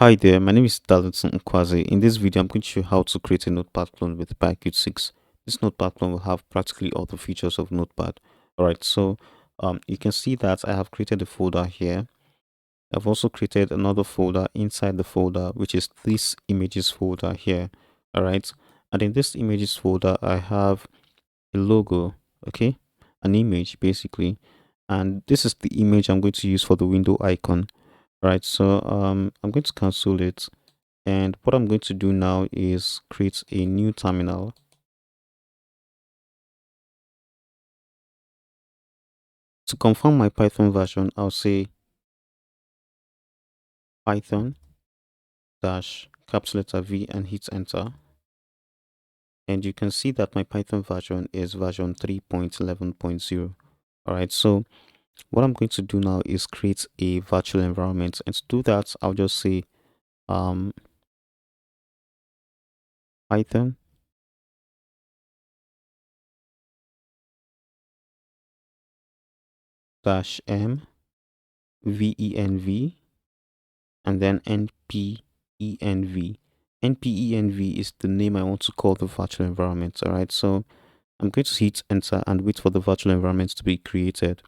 Hi there, my name is Darlington Nkwazi. In this video, I'm going to show you how to create a Notepad clone with PyQt6. This Notepad clone will have practically all the features of Notepad. Alright, so you can see that I have created a folder here. I've also created another folder inside the folder, which is this images folder here. Alright, and in this images folder, I have a logo, okay, an image basically, and this is the image I'm going to use for the window icon. Right, so I'm going to cancel it, and what I'm going to do now is create a new terminal. To confirm my Python version, I'll say Python dash capital letter V and hit enter. And you can see that my Python version is version 3.11.0. All right, so what I'm going to do now is create a virtual environment. And to do that, I'll just say um, Python dash M VENV and then npenv. npenv is the name I want to call the virtual environment. All right, so I'm going to hit enter and wait for the virtual environment to be created.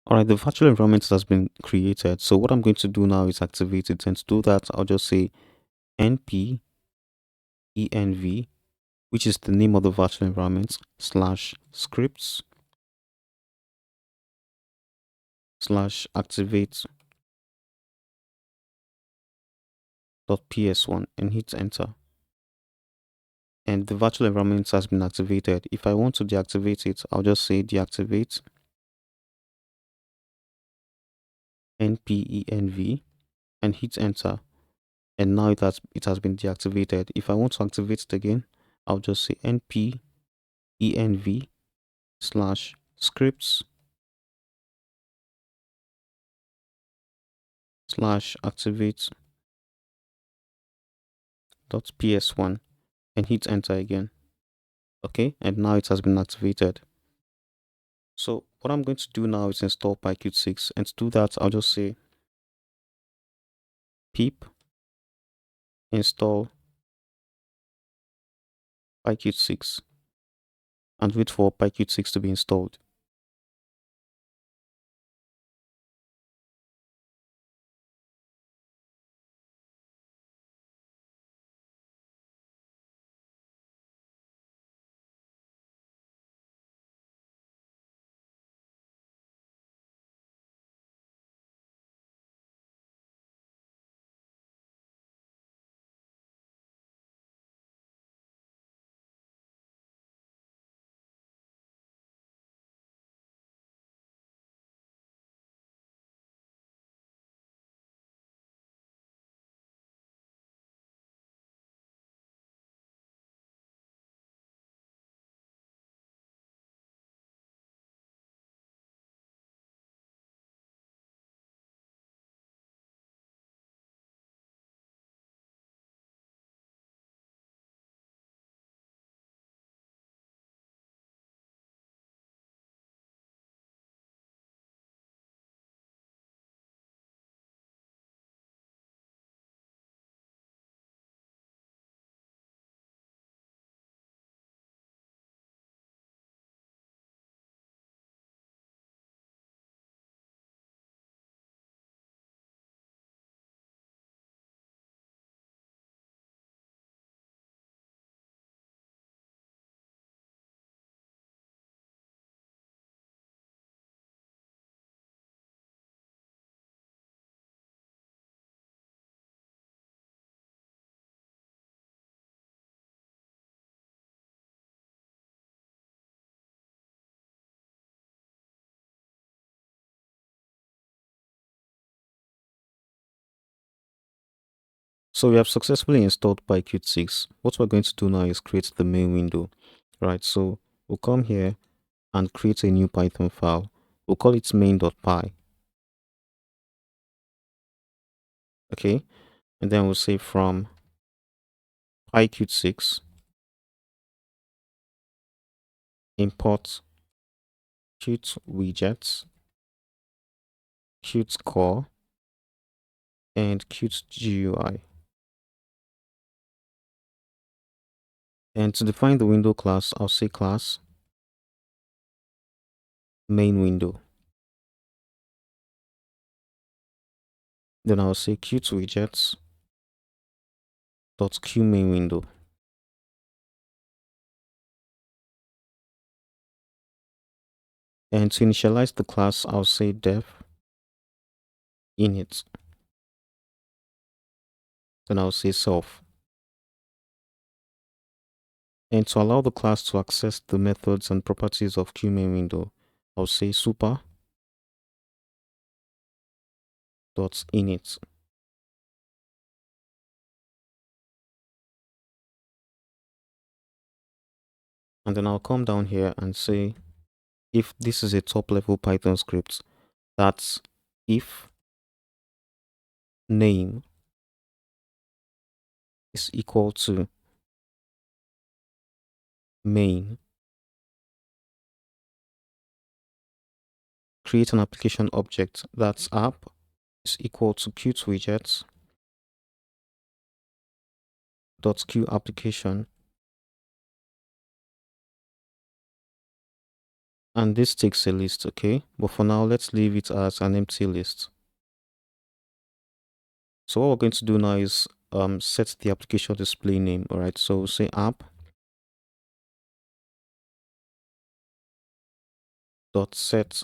All right, the virtual environment has been created. So what I'm going to do now is activate it, and to do that, I'll just say npenv, which is the name of the virtual environment, slash scripts slash activate dot ps1 and hit enter. And the virtual environment has been activated. If I want to deactivate it, I'll just say deactivate npenv and hit enter, and now it has been deactivated. If I want to activate it again, I'll just say npenv slash scripts slash activate dot ps1 and hit enter again. Okay, and now it has been activated. So what I'm going to do now is install PyQt6, and to do that, I'll just say pip install PyQt6 and wait for PyQt6 to be installed. So we have successfully installed PyQt6. What we're going to do now is create the main window. Right, so we'll come here and create a new Python file. We'll call it main.py. Okay, and then we'll say from PyQt6 import Qt widgets, Qt core, and Qt GUI. And to define the window class, I'll say class main window. Then I'll say Qt widgets dot QMain window. And to initialize the class, I'll say def init. Then I'll say self. And to allow the class to access the methods and properties of QMain window, I'll say super dot init. And then I'll come down here and say, if this is a top level Python script, that's if name is equal to main, create an application object that's app is equal to Qt widgets dot Q application, and this takes a list. Okay, but for now let's leave it as an empty list. So what we're going to do now is set the application display name. All right, so we'll say app dot set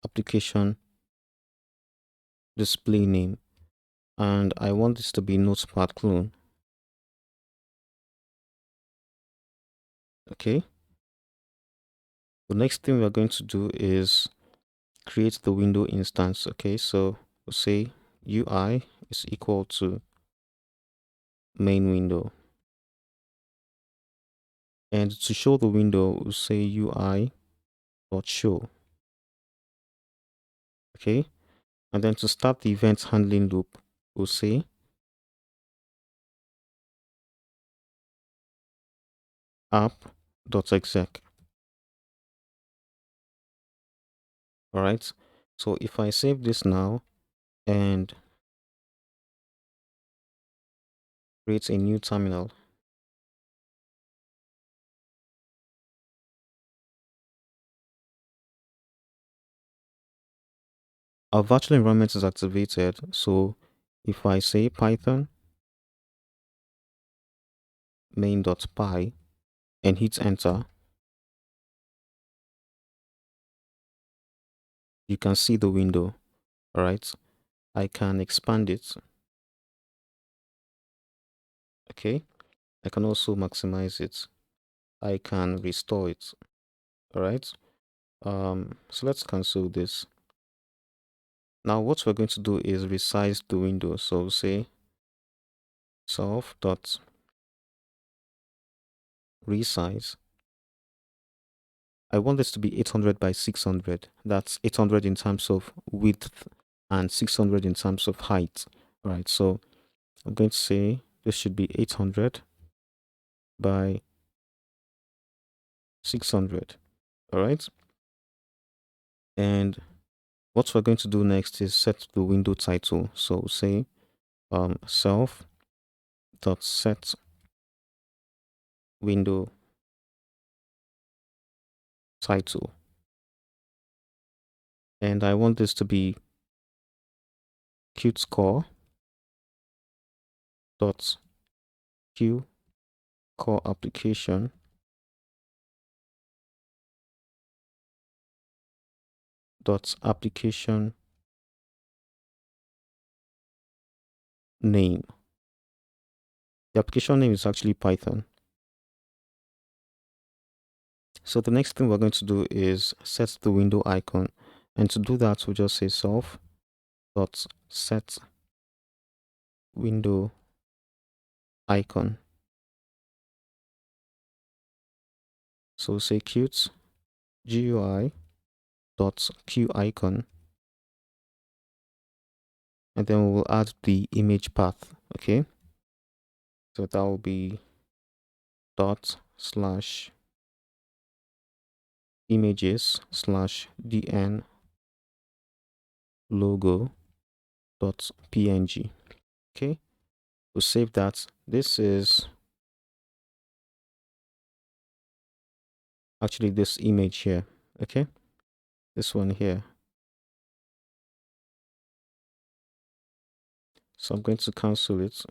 application display name, and I want this to be Notepad clone. Okay, the next thing we're going to do is create the window instance. Okay, so we'll say UI is equal to main window, and to show the window we'll say UI dot show. Okay, and then to start the event handling loop we'll say app.exec. All right, so if I save this now and create a new terminal, our virtual environment is activated. So if I say Python main.py and hit enter, you can see the window. All right, I can expand it. Okay, I can also maximize it. I can restore it. All right, so let's cancel this. Now what we're going to do is resize the window. So we'll say self dot resize. I want this to be 800 by 600. That's 800 in terms of width and 600 in terms of height. All right, so I'm going to say this should be 800 by 600. All right, and what we're going to do next is set the window title. So say self dot set window title, and I want this to be Qt core dot Q core application dot application name. The application name is actually Python. So the next thing we're going to do is set the window icon, and to do that we'll just say self dot set window icon. So we'll say Qt GUI dot QIcon, and then we will add the image path. Okay, so that will be dot slash images slash dn logo dot png. Okay, we'll save that. This is actually this image here. Okay, this one here. So I'm going to cancel it.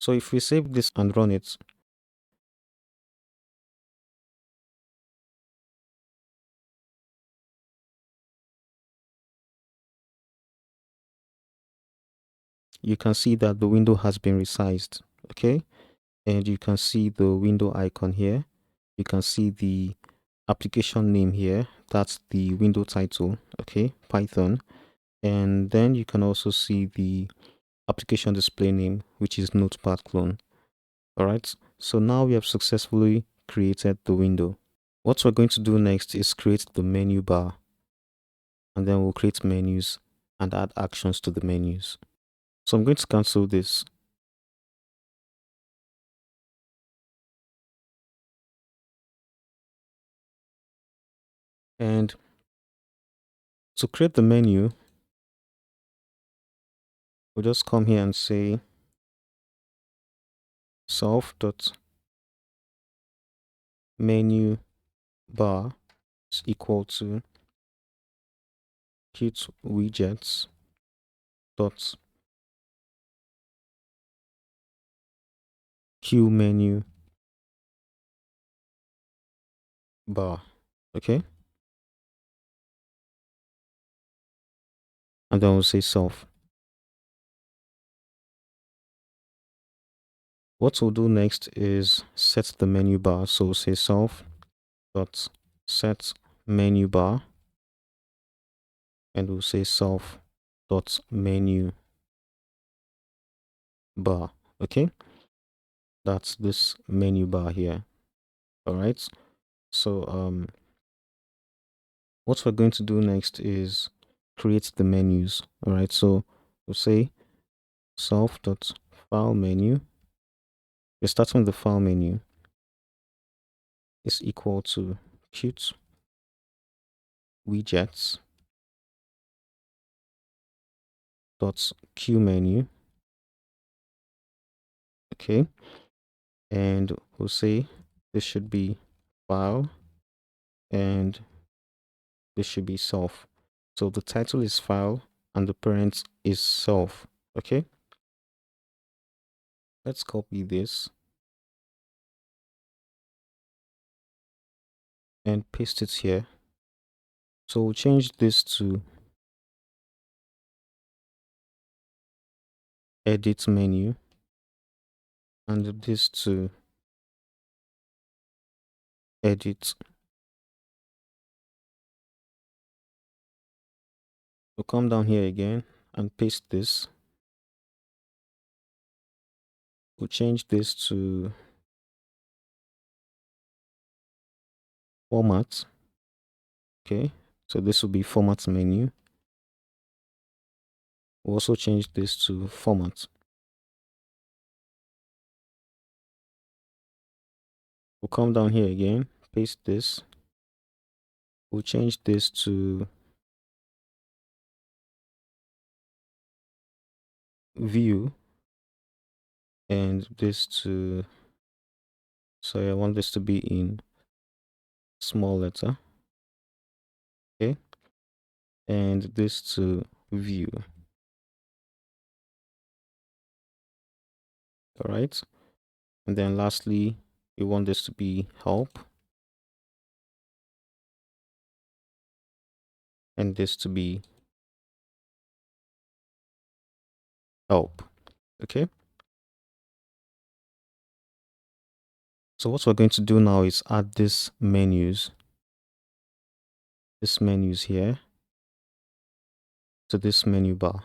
So if we save this and run it, you can see that the window has been resized. Okay, and you can see the window icon here. You can see the application name here. That's the window title. Okay, Python. And then you can also see the application display name, which is Notepad clone. All right, so now we have successfully created the window. What we're going to do next is create the menu bar, and then we'll create menus and add actions to the menus. So I'm going to cancel this. And to create the menu, we'll just come here and say self.menu bar is equal to Qt widgets dot QMenu bar. Okay, and then we'll say self. What we'll do next is set the menu bar. So we'll say self dot set menu bar, and we'll say self dot menu bar. Okay, that's this menu bar here. All right, so what we're going to do next is create the menus. All right, so we'll say self dot file menu. We're starting with the file menu is equal to Qt widgets dot QMenu. Okay, and we'll say this should be file and this should be self. So the title is file and the parent is self. Okay, let's copy this and paste it here. So we'll change this to edit menu and this to edit. We'll come down here again and paste this. We'll change this to format. Okay, so this will be format menu. We'll also change this to format. We'll come down here again, paste this. We'll change this to view and this to, sorry, I want this to be in small letter. Okay, and this to view. All right, and then lastly we want this to be help and this to be help. Okay, so what we're going to do now is add this menus here to this menu bar.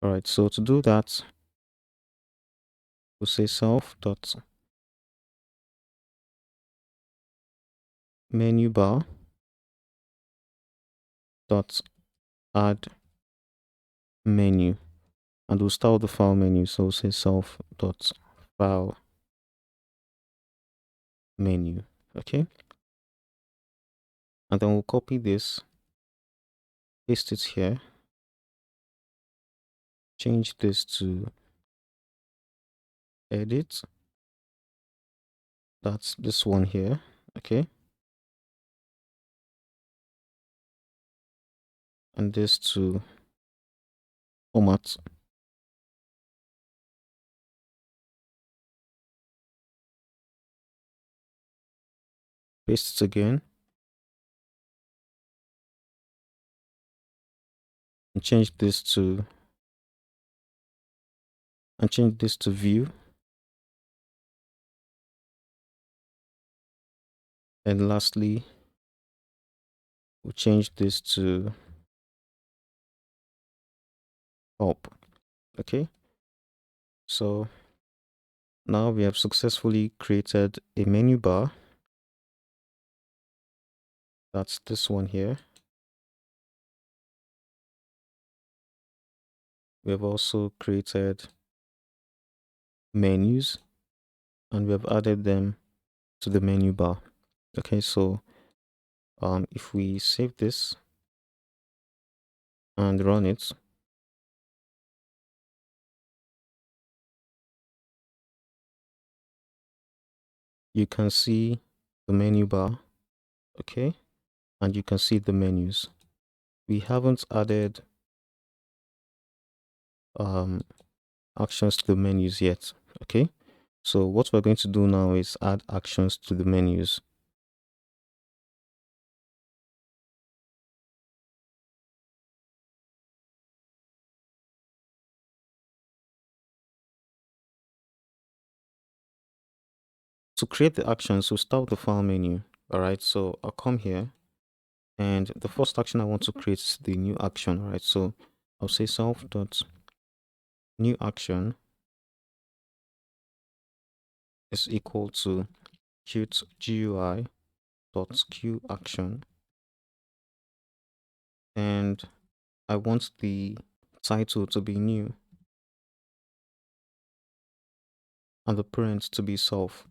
All right, so to do that, we'll say self dot menu bar dot add menu, and we'll start with the file menu. So we'll say self dot file menu. Okay, and then we'll copy this, paste it here, change this to edit. That's this one here. Okay, and this to format. Paste it again and change this to view, and lastly we'll change this to help. Okay, so now we have successfully created a menu bar. That's this one here. We have also created menus, and we have added them to the menu bar. Okay, so if we save this and run it, you can see the menu bar. Okay, and you can see the menus. We haven't added actions to the menus yet. Okay, so what we're going to do now is add actions to the menus. To create the actions, we'll start with the file menu. All right, so I'll come here, and the first action I want to create is the new action. All right, so I'll say self dot new action is equal to Qt GUI dot QAction, and I want the title to be new and the parent to be self.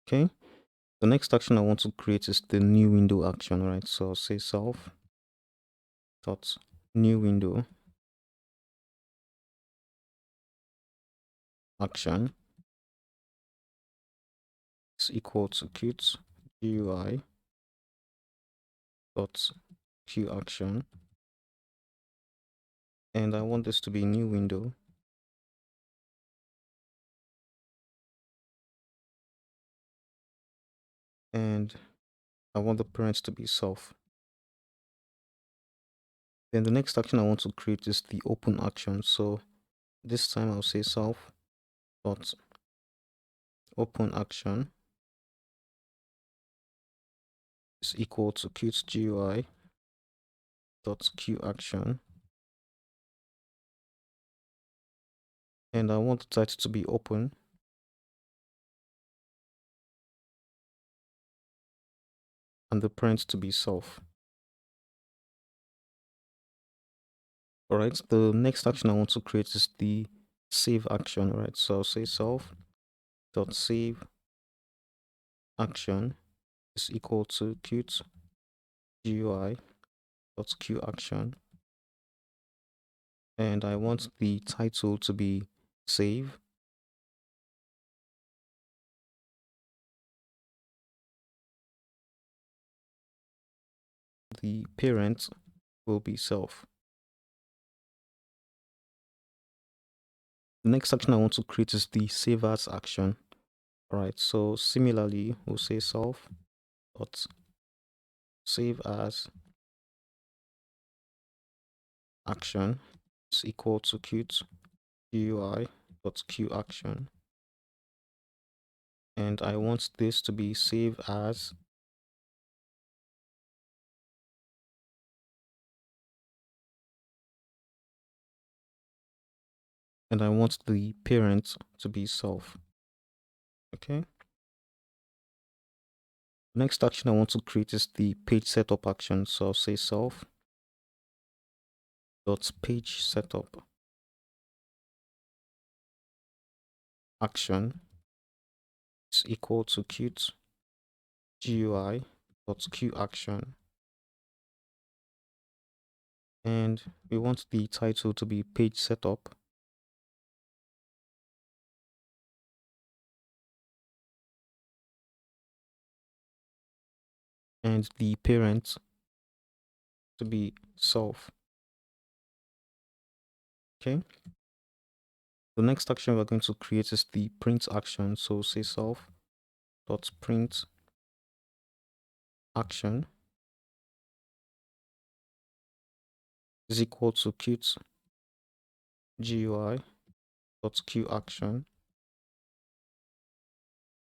Okay, the next action I want to create is the new window action. Right, so I'll say self dot new window action is equal to Qt GUI dot QAction, and I want this to be new window, and I want the parent to be self. Then the next action I want to create is the open action. So this time I'll say self dot open action is equal to Qt GUI dot QAction, and I want the title to be open, and the parent to be self. All right, the next action I want to create is the save action. Right, so I'll say self dot save action is equal to Qt GUI dot QAction, and I want the title to be save, the parent will be self. The next action I want to create is the save as action. All right, so similarly we'll say self dot save as action is equal to Qt GUI dot QAction, and I want this to be save as and I want the parent to be self. Okay. Next action I want to create is the page setup action. So I'll say self dot page setup action is equal to Qt GUI dot QAction, and we want the title to be page setup, and the parent to be self. Okay. The next action we're going to create is the print action. So say self dot print action is equal to Qt GUI dot QAction,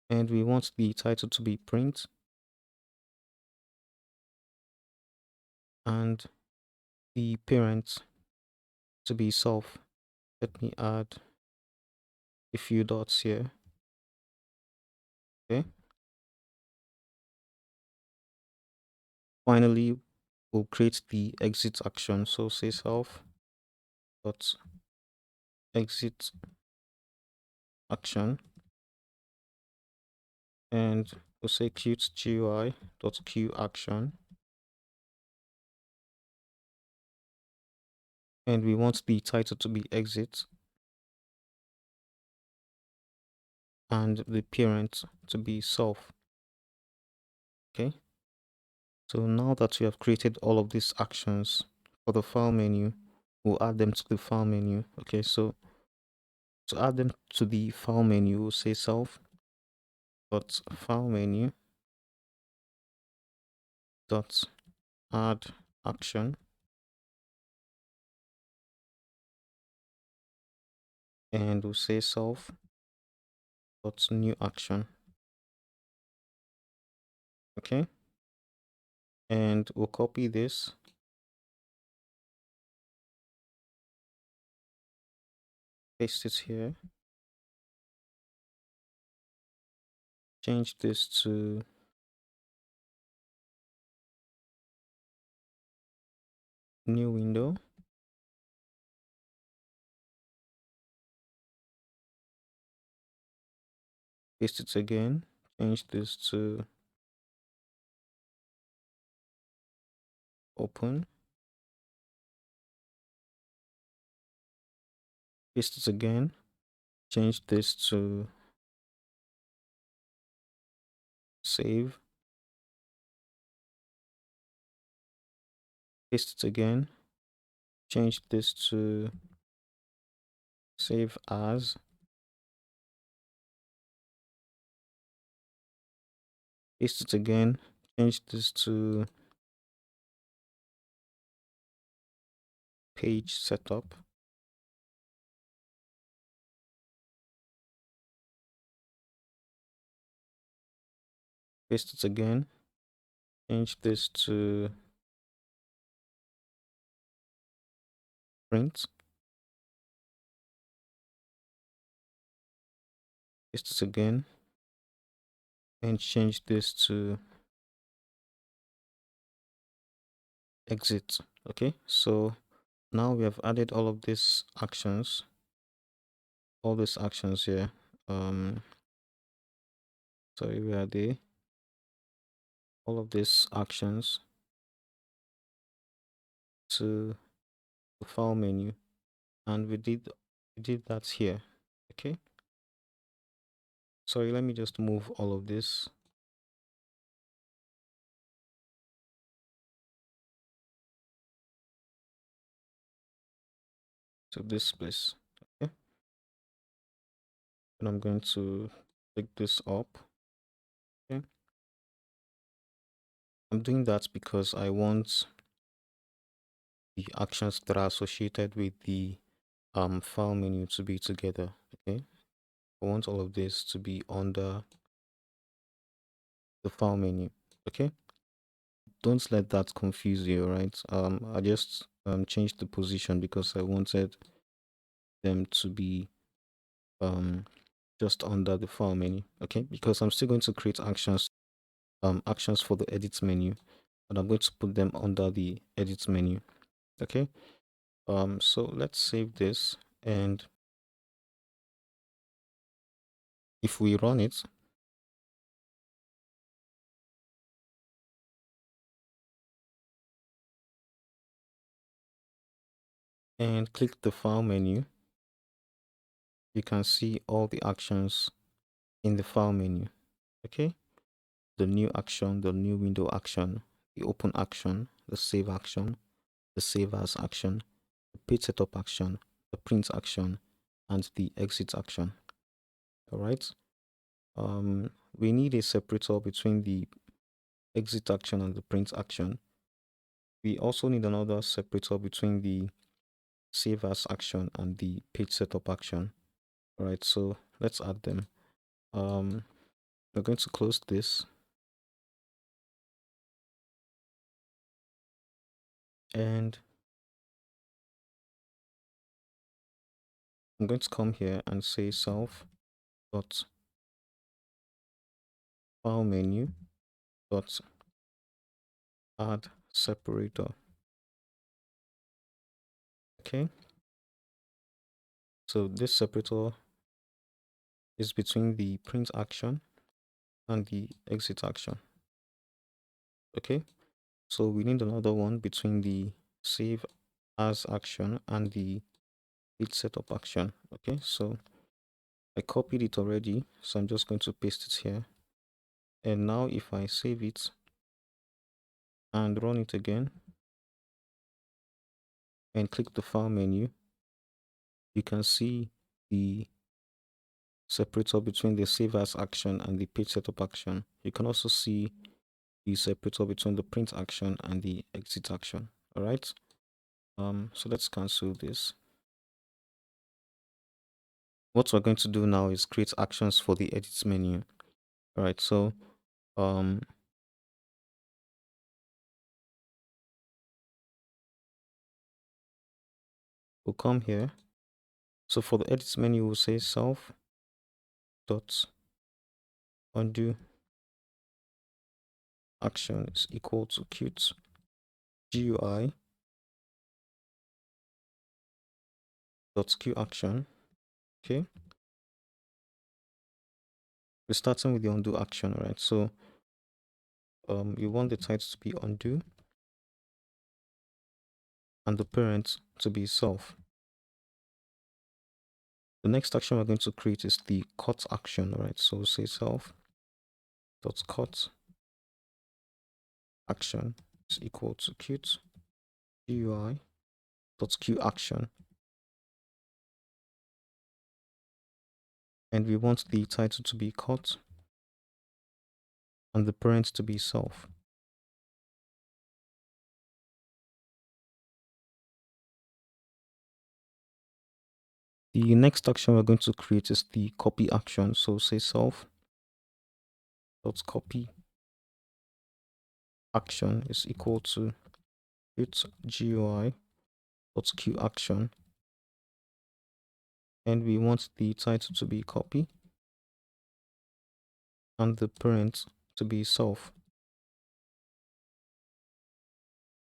and we want the title to be print and the parent to be self. Let me add a few dots here. Okay. Finally, we'll create the exit action. So say self dot exit action, and we'll say Qt GUI dot QAction, and we want the title to be exit and the parent to be self. Okay. So now that we have created all of these actions for the file menu, we'll add them to the file menu. Okay, so to add them to the file menu, we'll say self dot file menu dot add action, and we'll say self dot new action. Okay, and we'll copy this, paste it here, change this to new window, paste it again, change this to open, paste it again, change this to save, paste it again, change this to save as, paste it again, change this to page setup, paste it again, change this to print, paste it again, and change this to exit. Okay, so now we have added all of these actions, all these actions here. Sorry, where are they? All of these actions to the file menu, and we did that here. Okay, sorry, let me just move all of this to this place. Okay, and I'm going to pick this up. Okay, I'm doing that because I want the actions that are associated with the file menu to be together. Okay, I want all of this to be under the file menu. Okay, don't let that confuse you. Right, I just changed the position because I wanted them to be just under the file menu. Okay, because I'm still going to create actions for the edit menu, and I'm going to put them under the edit menu. Okay, so let's save this, and if we run it, and click the file menu, you can see all the actions in the file menu. Okay, the new action, the new window action, the open action, the save action, the save as action, the page setup action, the print action, and the exit action. All right. We need a separator between the exit action and the print action. We also need another separator between the save as action and the page setup action. All right, so let's add them. We're going to close this, and I'm going to come here and say self dot file menu dot add separator. Okay, so this separator is between the print action and the exit action. Okay, so we need another one between the save as action and the page setup action. Okay, so I copied it already, so I'm just going to paste it here. And now if I save it and run it again and click the file menu, you can see the separator between the save as action and the page setup action. You can also see the separator between the print action and the exit action. All right. So let's cancel this. What we're going to do now is create actions for the edit menu. All right. So we'll come here. So for the edit menu, we'll say self dot undo action is equal to Qt GUI dot QAction. Okay, we're starting with the undo action, right? So you want the title to be undo and the parent to be self. The next action we're going to create is the cut action, right? So we'll say self dot cut action is equal to Qt GUI dot QAction, and we want the title to be cut and the parent to be self. The next action we're going to create is the copy action. So say self dot copy action is equal to Qt GUI dot QAction, and we want the title to be copy and the parent to be self.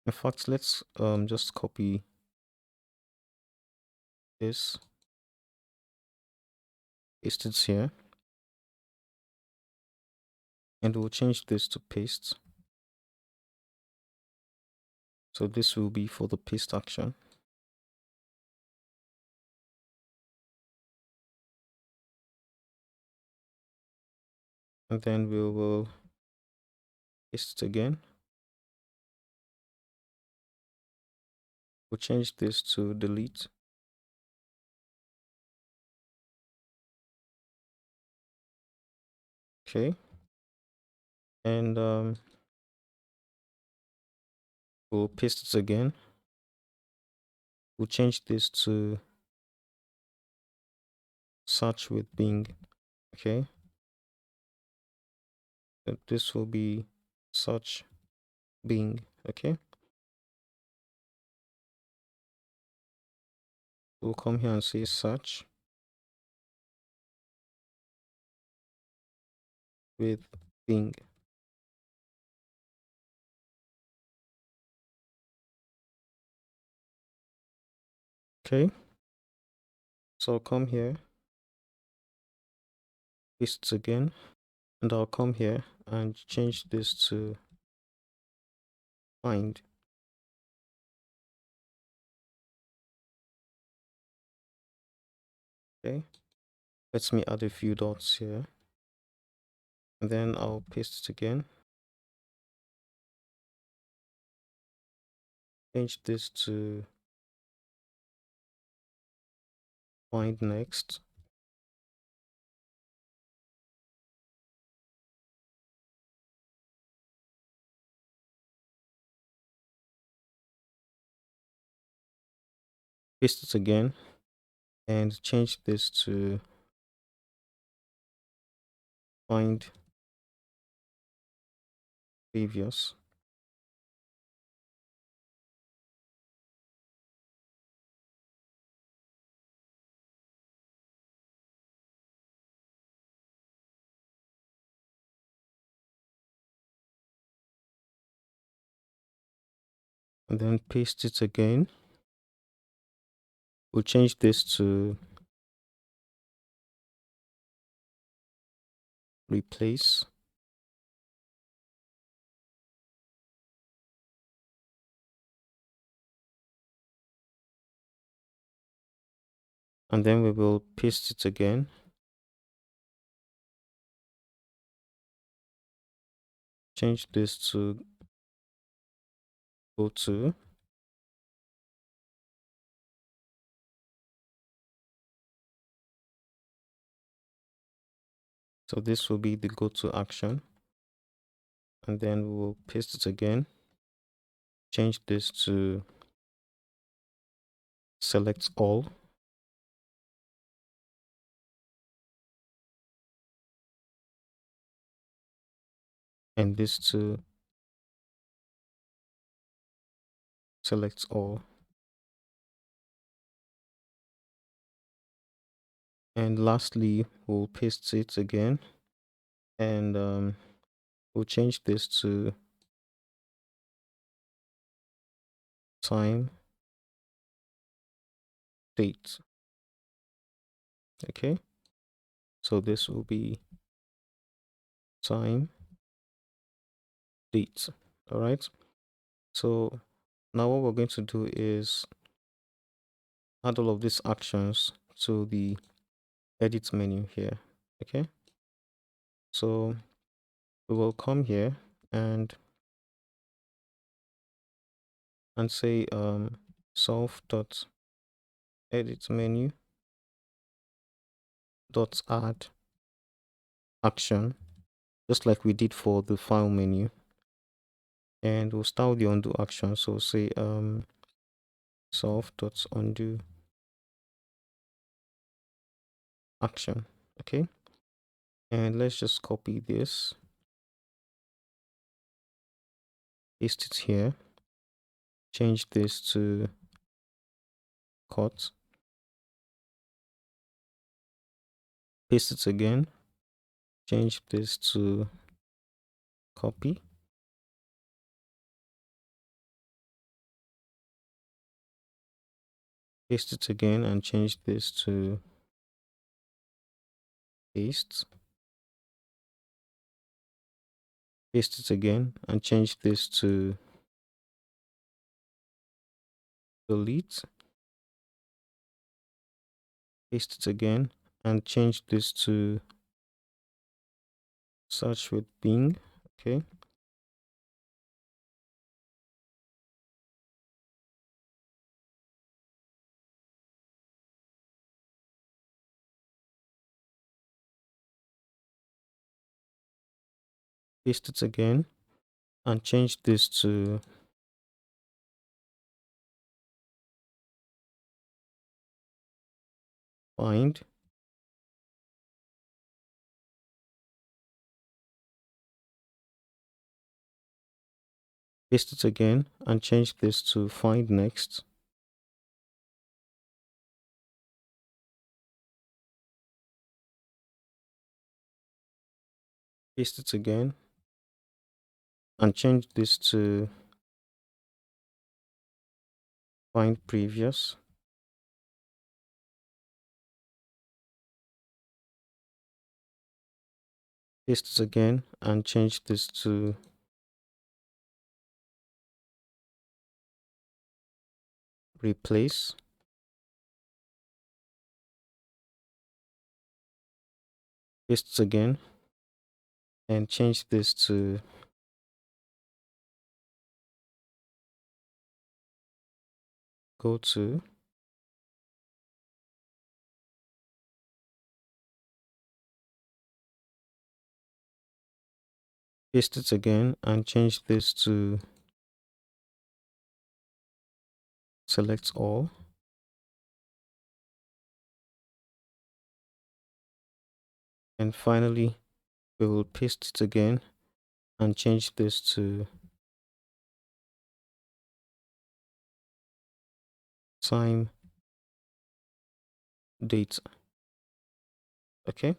In fact, let's just copy this, paste it here, and we'll change this to paste. So this will be for the paste action. And then we will paste it again. We'll change this to delete. Okay. And we'll paste it again. We'll change this to search with Bing. Okay. And this will be search Bing. Okay. We'll come here and say search. with Bing. Okay, so I'll come here, paste it again, and I'll come here and change this to find. Okay, let me add a few dots here, and then I'll paste it again. Change this to find next. Paste it again and change this to find previous. And then paste it again. We'll change this to replace. And then we will paste it again. Change this to go to. So this will be the go to action. And then we will paste it again. Change this to select all. And this to select all. And lastly, we'll paste it again. And we'll change this to time date. Okay, so this will be time date. All right, so now what we're going to do is add all of these actions to the edit menu here. Okay, so we will come here and say solve dot edit menu dot add action, just like we did for the file menu. And we'll start with the undo action. So say solve dot undo action. Okay, and let's just copy this, paste it here, change this to cut, paste it again, change this to copy, paste it again and change this to paste, paste it again and change this to delete, paste it again and change this to search with Bing. Okay, paste it again and change this to find, paste it again and change this to find next, paste it again, and change this to find previous. Paste it again and change this to replace. Paste it again and change this to go to. Paste it again and change this to select all. And finally, we will paste it again and change this to time date. Okay,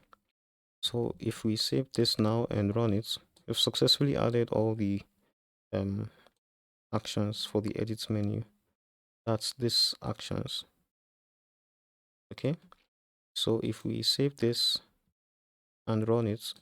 so if we save this now and run it, we've successfully added all the um, actions for the edit menu. That's this actions. Okay, so if we save this and run it,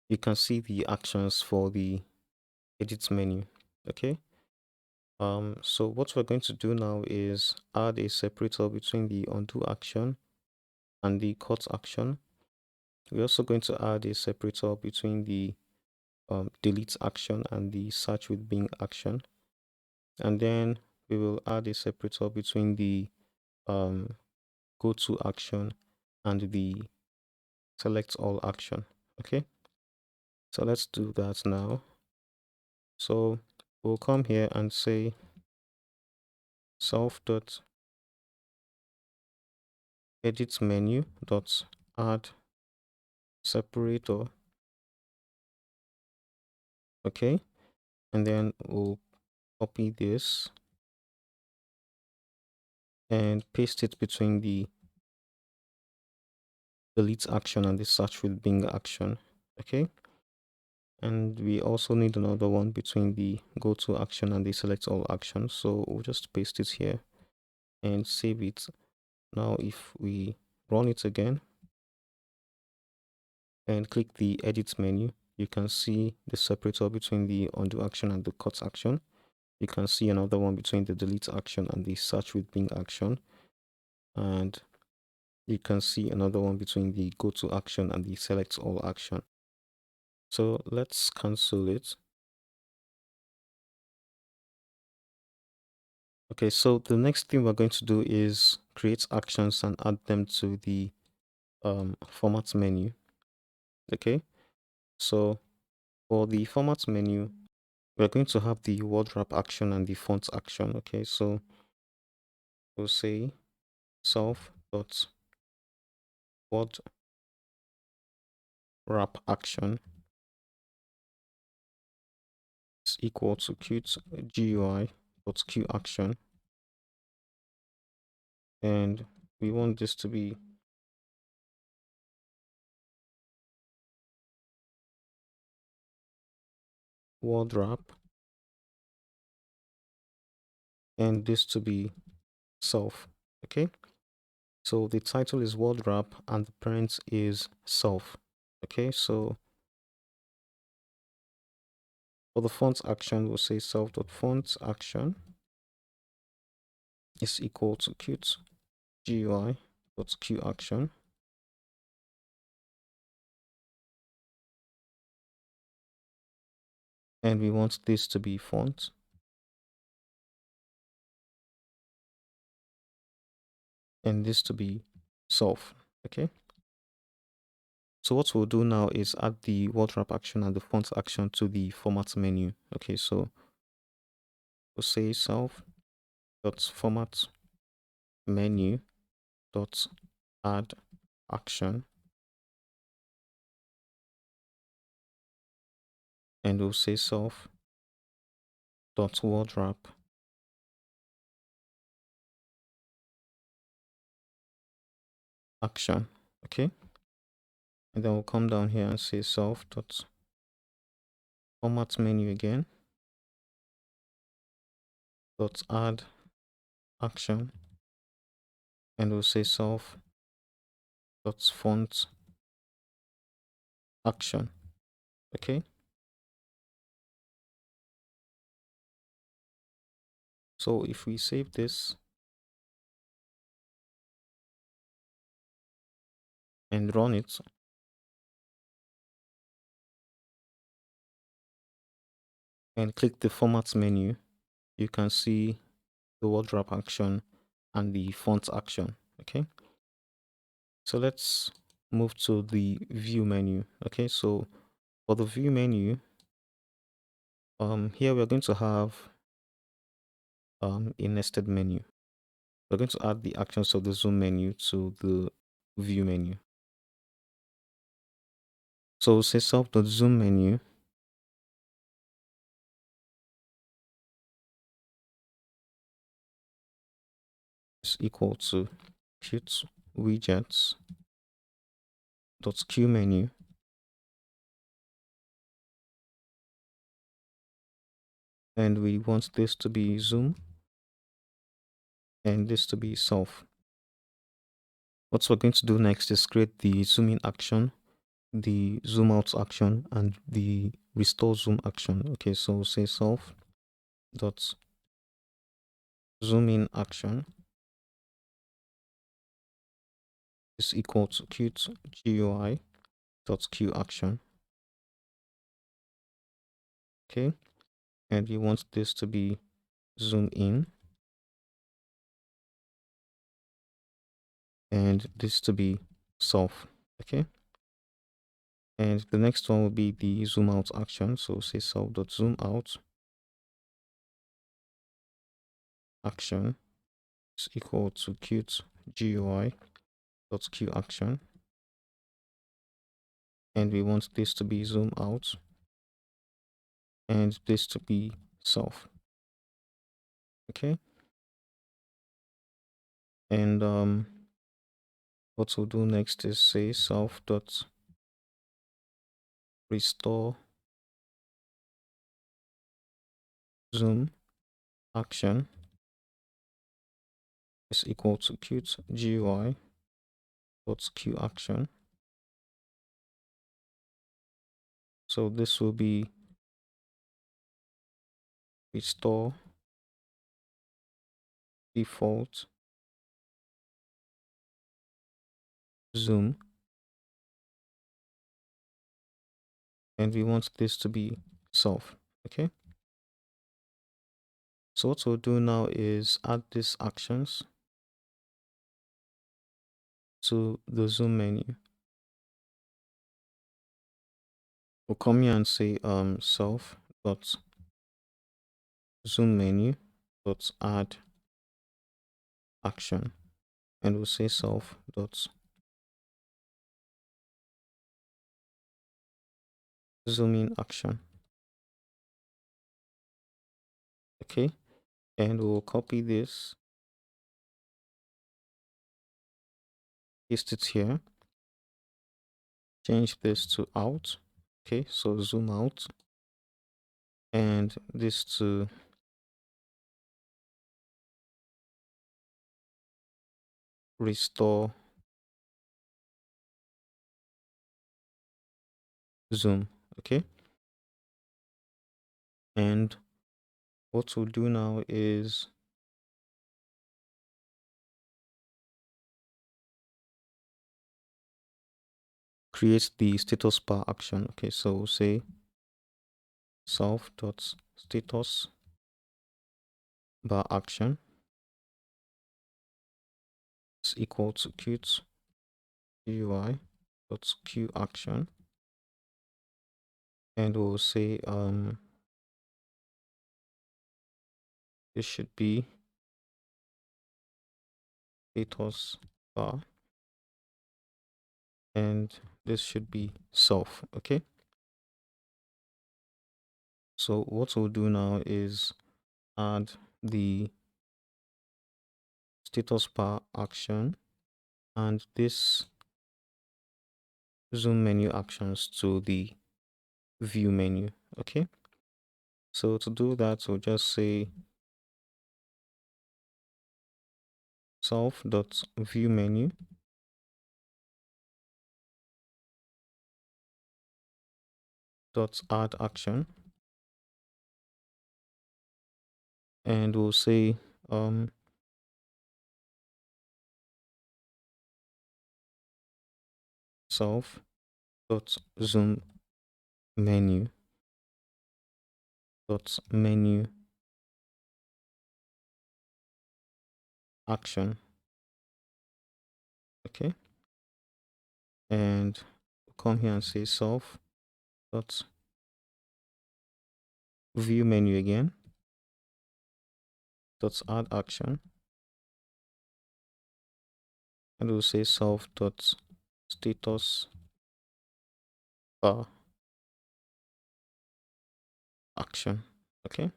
you can see the actions for the edit menu. Okay, so what we're going to do now is add a separator between the undo action and the cut action. We're also going to add a separator between the delete action and the search with Bing action. And then we will add a separator between the go to action and the select all action. Okay, so let's do that now. So we'll come here and say self dot edit menu dot add separator. Okay, and then we'll copy this and paste it between the delete action and the search with Bing action. Okay, and we also need another one between the go to action and the select all action. So we'll just paste it here and save it. Now if we run it again and click the edit menu, you can see the separator between the undo action and the cut action. You can see another one between the delete action and the search with Bing action, and you can see another one between the go to action and the select all action. So let's cancel it. Okay, so the next thing we're going to do is create actions and add them to the format menu. Okay, so for the format menu, we're going to have the word wrap action and the font action. Okay, so we'll say self dot word wrap action is equal to Qt GUI dot QAction, and we want this to be word wrap and this to be self. Okay, so the title is word wrap and the parent is self. Okay, so for the font action, we'll say self.font action is equal to Qt GUI.QAction. And we want this to be font. And this to be self. Okay. So what we'll do now is add the word wrap action and the font action to the format menu. Okay, so we'll say self.format menu dot add action, and we'll say self dot word wrap action. Okay, and then we'll come down here and say self dot format menu again dot add action, and we'll say self dot font action. Okay, so if we save this and run it, and click the format menu, you can see the word wrap action and the font action. Okay, so let's move to the view menu. Okay, so for the view menu, here we're going to have a nested menu. We're going to add the actions of the zoom menu to the view menu. So we'll say self.zoom menu is equal to Qt widgets dot QMenu, and we want this to be zoom and this to be self. What we're going to do next is create the zoom in action, the zoom out action, and the restore zoom action. Okay, so we'll say self dot zoom in action is equal to Qt GUI dot QAction. Okay, and we want this to be zoom in and this to be self. Okay, and the next one will be the zoom out action. So say self dot zoom out action is equal to Qt GUI dot QAction, and we want this to be zoom out and this to be self. Okay, and what we'll do next is say self dot restore zoom action is equal to Qt GUI dot QAction. So this will be restore default zoom, and we want this to be self. Okay, so what we'll do now is add these actions to the zoom menu. We'll come here and say self dot zoom menu dot add action, and we'll say self dot zoom in action. Okay, and we'll copy this, paste it here, change this to out. Okay, so zoom out, and this to restore zoom. Okay, and what we'll do now is create the status bar action. Okay, so we'll say self dot status bar action is equal to Qt GUI dot QAction, and we'll say this should be status bar, and this should be self. Okay, so what we'll do now is add the status bar action and this zoom menu actions to the view menu. Okay, so to do that, we'll just say self.viewMenu dot add action, and we'll say self dot zoom menu dot menu action. Okay, and come here and say self dot view menu again dot add action, and we'll say self dot status bar action. Okay,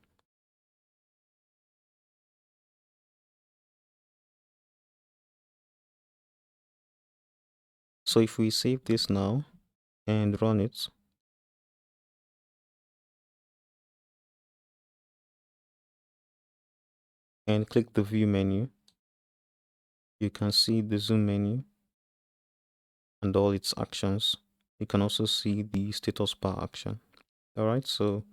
so if we save this now and run it, and click the view menu, you can see the zoom menu and all its actions. You can also see the status bar action. All right, so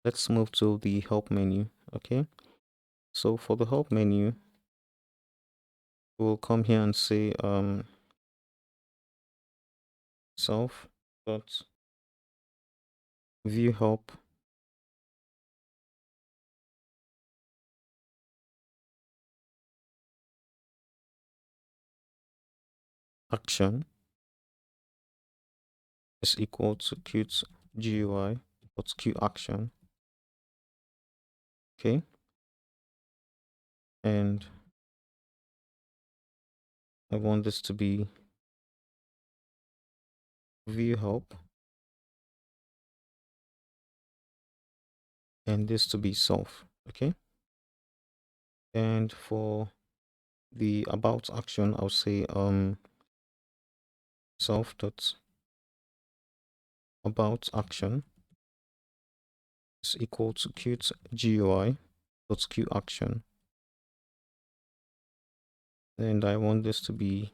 let's move to the help menu. Okay, so for the help menu, we'll come here and say self dot view help action is equal to Qt GUI dot QAction. Okay, and I want this to be view help and this to be self. Okay, and for the about action, I'll say self dot about action is equal to Qt GUI dot QAction, and I want this to be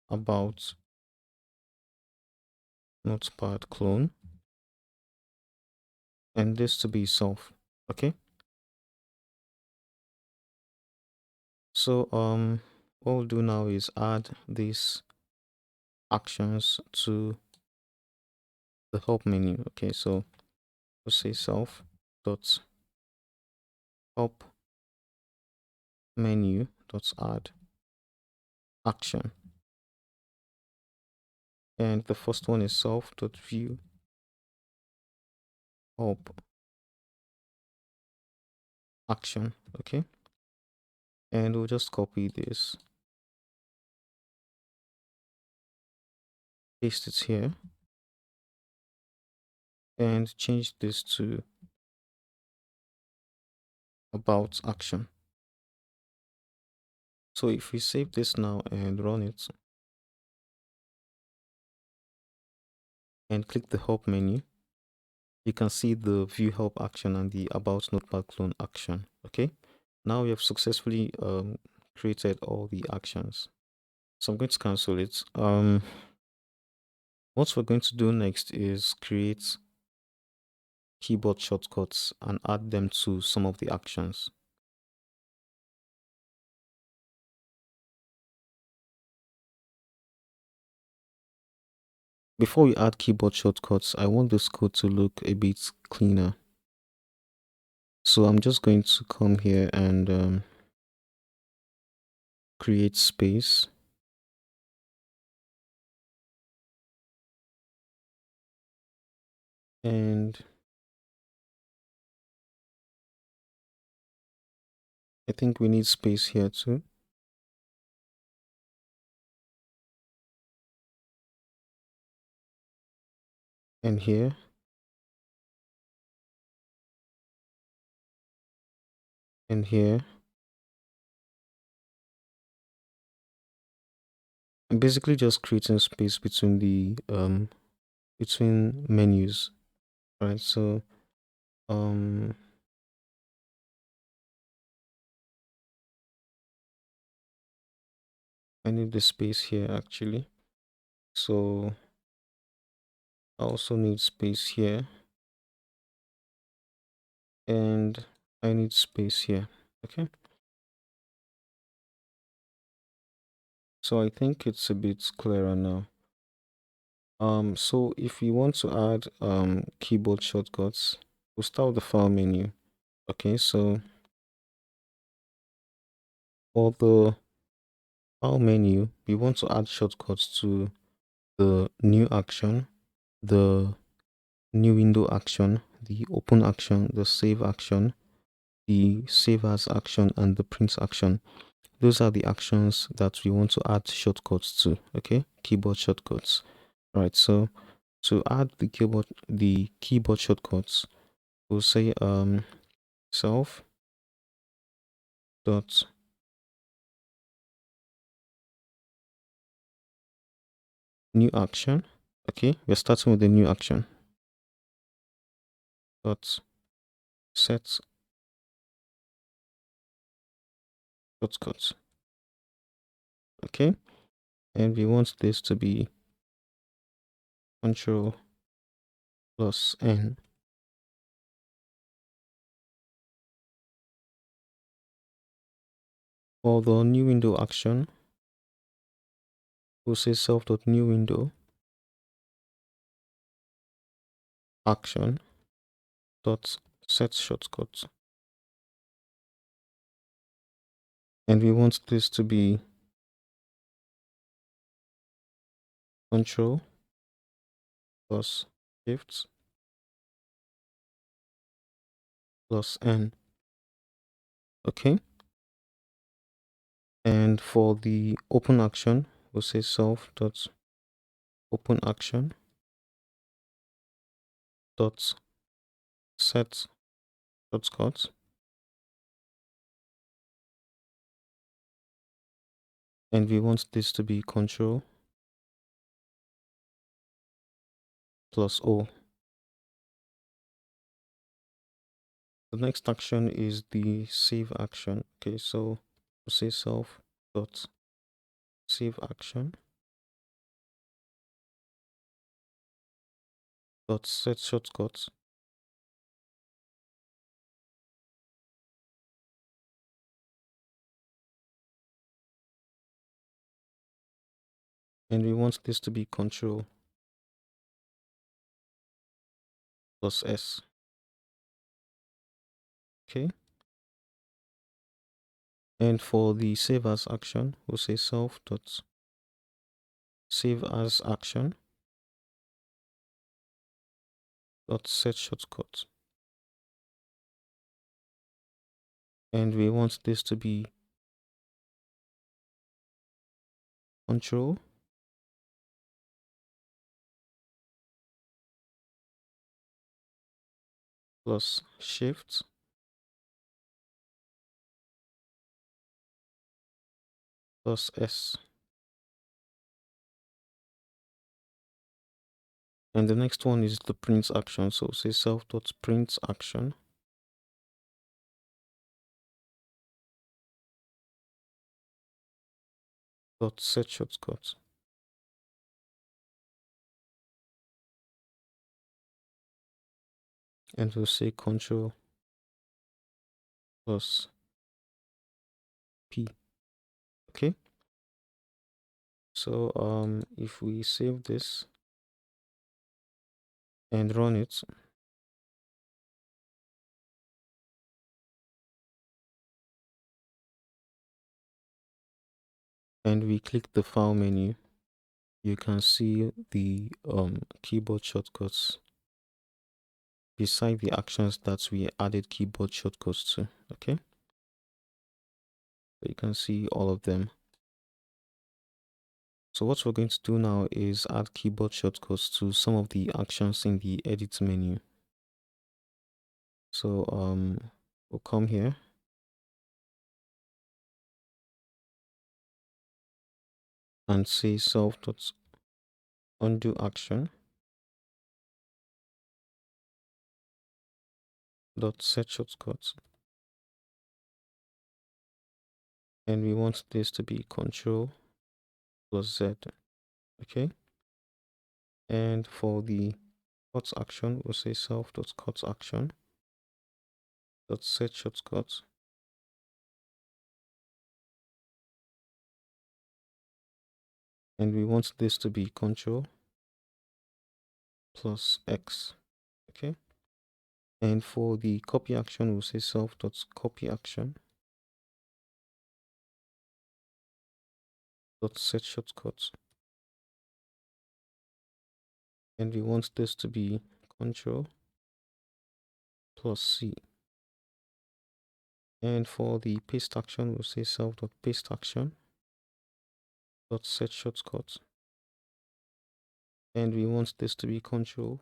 about Notepad clone and this to be self. Okay, so what we'll do now is add these actions to the help menu. Okay, so we'll say self dot help menu dot add action, and the first one is self dot view help action. Okay, and we'll just copy this, paste it here, and change this to about action. So if we save this now and run it and click the help menu, you can see the view help action and the about notepad clone action. Okay, now we have successfully created all the actions. So I'm going to cancel it. What we're going to do next is create keyboard shortcuts and add them to some of the actions. Before we add keyboard shortcuts, I want this code to look a bit cleaner. So I'm just going to come here and create space. And I think we need space here too. and here, and here. I'm basically just creating space between the between menus, right? So um I need the space here actually. So I also need space here, and I need space here. Okay. So I think it's a bit clearer now. So if you want to add keyboard shortcuts, we'll start with the file menu. Okay, so for the file menu, we want to add shortcuts to the new action, the new window action, the open action, the save action, the save as action, and the print action. Those are the actions that we want to add shortcuts to. Okay, keyboard shortcuts. All right, so to add the keyboard shortcuts, we'll say self dot new action. Okay, we're starting with the new action dot set shortcuts. Okay, and we want this to be Control plus N. For the new window action, we'll say self dot new window action dot set shortcut, and we want this to be Control plus Shift plus N. Okay, and for the open action, we'll say self dot open action dot set shortcut, and we want this to be Control plus O. The next action is the save action. Okay, so we'll say self dot save action dot set shortcut, and we want this to be Control plus S. Okay, and for the save as action, we'll say self dot save as action dot set shortcut, and we want this to be Control plus Shift plus S. And the next one is the print action. So say self dot print action dot set shortcut, and we'll say Control plus P. Okay, so if we save this and run it, and we click the file menu, you can see the keyboard shortcuts beside the actions that we added keyboard shortcuts to. Okay, so you can see all of them. So what we're going to do now is add keyboard shortcuts to some of the actions in the edit menu. So we'll come here and say self.undo action dot set shortcut, and we want this to be Control plus Z. Okay, and for the cut action, we'll say self.cut action dot set shortcut, and we want this to be Control plus X. Okay, and for the copy action, we'll say self.copy action dot set shortcut, and we want this to be Control plus C. And for the paste action, we'll say self.paste action dot set shortcut, and we want this to be Control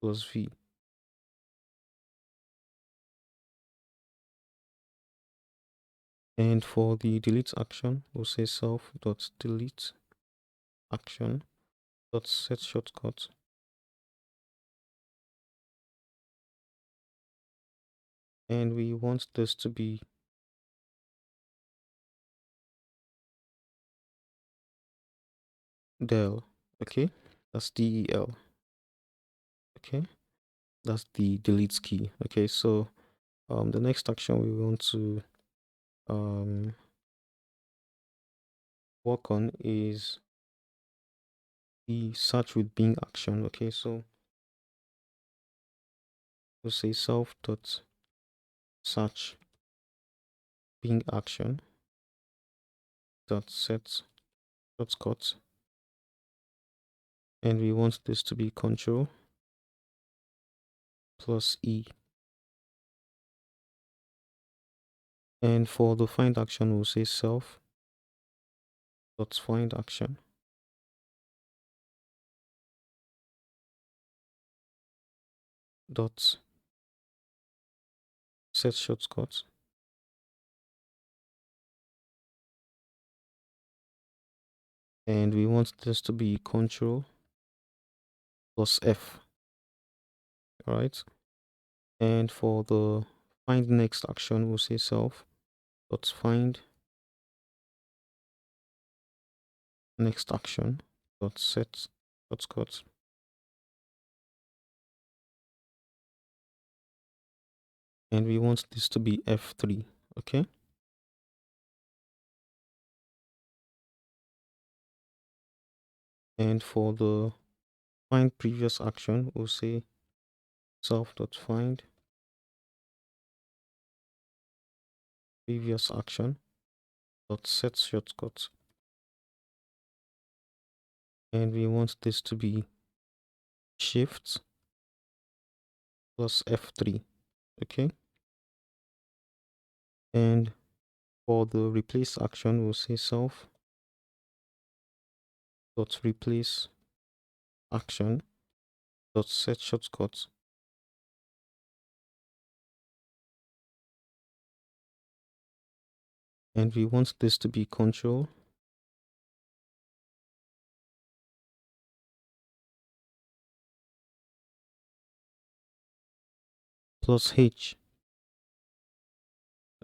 plus V. And for the delete action, we'll say self.delete action dot set shortcut, and we want this to be del. Okay, that's del. Okay, that's the delete key. Okay, so the next action we want to work on is the search with Bing action. Okay, so we'll say self.search Bing action dot set shortcut, and we want this to be Control plus E. And for the find action, we'll say self.find action dot set shortcut, and we want this to be Control plus F. All right, and for the find next action, we'll say self.find next action dot set shortcut, and we want this to be F3. Okay, and for the find previous action, we'll say self.find previous action dot set shortcut, and we want this to be Shift plus F3. Okay, and for the replace action, we'll say self.replace action dot set shortcut, and we want this to be Control plus H.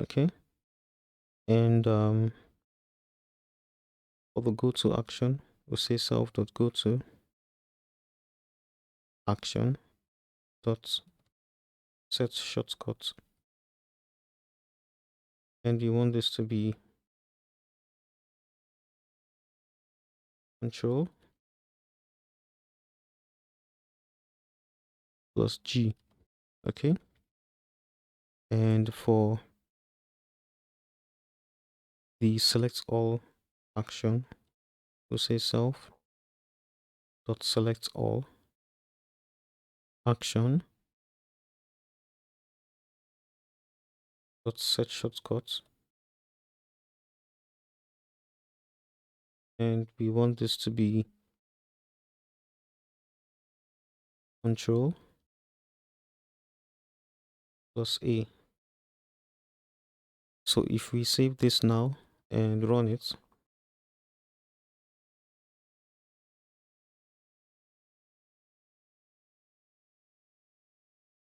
Okay, and for the go to action, we'll say self.go-to action dot set shortcut, and we want this to be Control plus G. Okay, and for the select all action, we'll say self.select all action dot set shortcut, and we want this to be control plus A. So if we save this now and run it,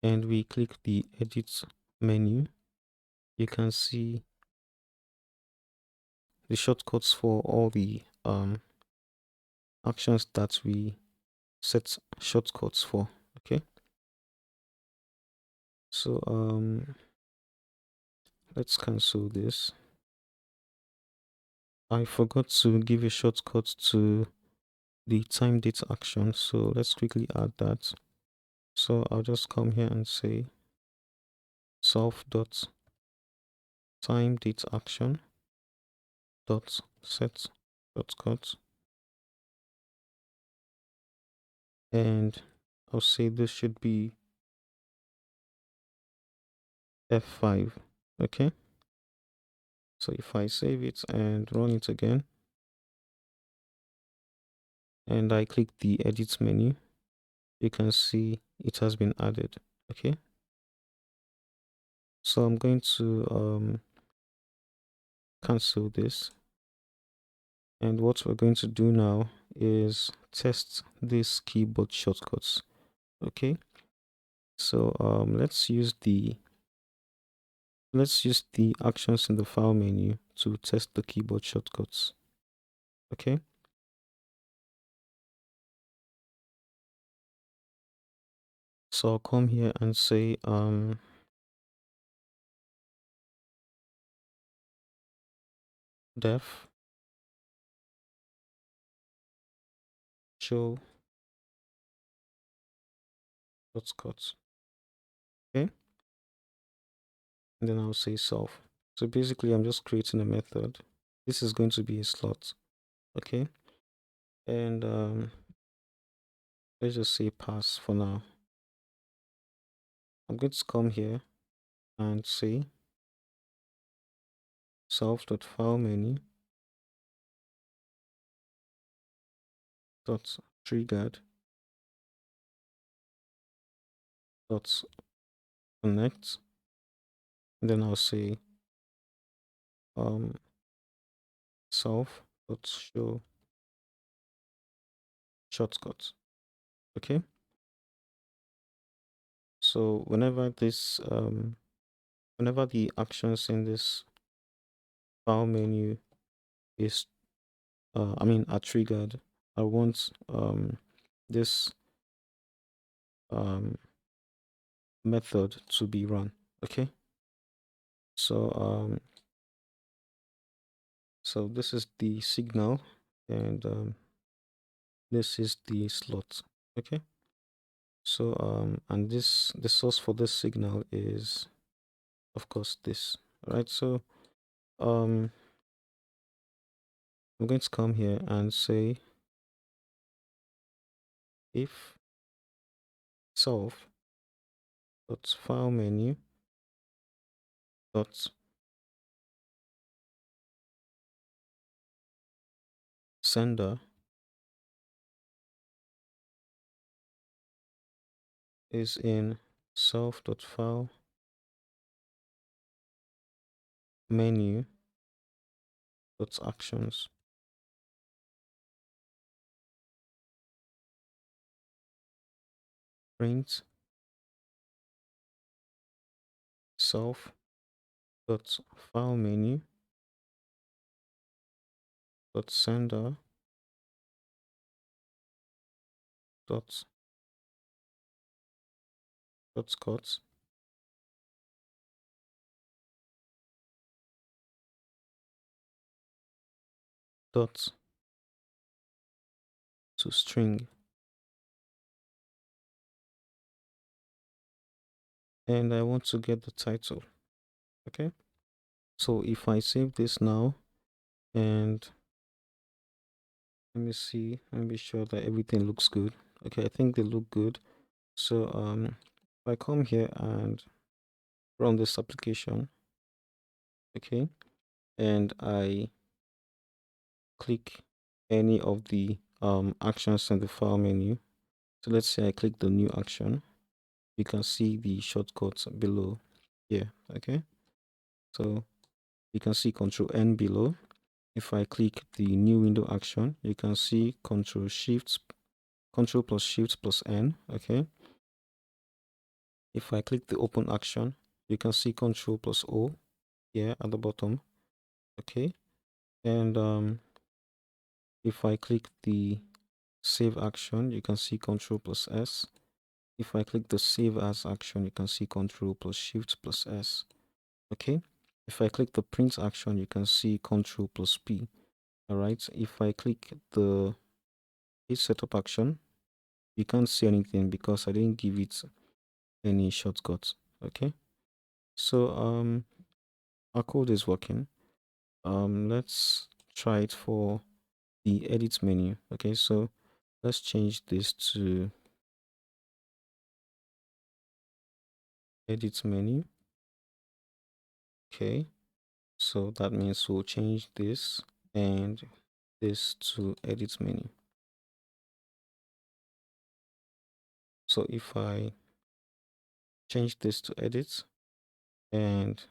and we click the edit menu, you can see the shortcuts for all the actions that we set shortcuts for. Okay, so let's cancel this. I forgot to give a shortcut to the time date action, so let's quickly add that. So I'll just come here and say self dot time date action dot set shortcut, and I'll say this should be F5. Okay, so if I save it and run it again and I click the edit menu, you can see it has been added. Okay, so I'm going to cancel this, and what we're going to do now is test these keyboard shortcuts. Okay, so let's use the actions in the file menu to test the keyboard shortcuts. Okay, so I'll come here and say def show shortcuts. Okay, and then I'll say solve. So basically I'm just creating a method. This is going to be a slot. Okay, and let's just say pass for now. I'm going to come here and say self.file menu dot triggered dot connect, and then I'll say self dot show shortcuts. Okay, so whenever the actions in this file menu is are triggered, I want this method to be run. Okay, so so this is the signal, and this is the slot. Okay, so and the source for this signal is of course this. All right, so I'm going to come here and say if solve dot file menu dot sender is in self.file menu dot actions. Print self dot file menu dot sender dot cut dot to string, and I want to get the title. Okay, so if I save this now and let me see, let me be sure that everything looks good. Okay, I think they look good. So if I come here and run this application, okay, and I click any of the actions in the file menu. So let's say I click the new action. You can see the shortcuts below here. Okay, so you can see Control N below. If I click the new window action, you can see Control plus Shift plus N. Okay, if I click the open action, you can see Control plus O here at the bottom. Okay, and if I click the save action, you can see Control plus S. If I click the save as action, you can see Control plus Shift plus S. Okay, if I click the print action, you can see Control plus P. All right, if I click the page setup action, you can't see anything because I didn't give it any shortcuts. Okay, so our code is working. Let's try it for the edit menu. Okay, so let's change this to edit menu. Okay, so that means we'll change this and this to edit menu. So if I change this to edit and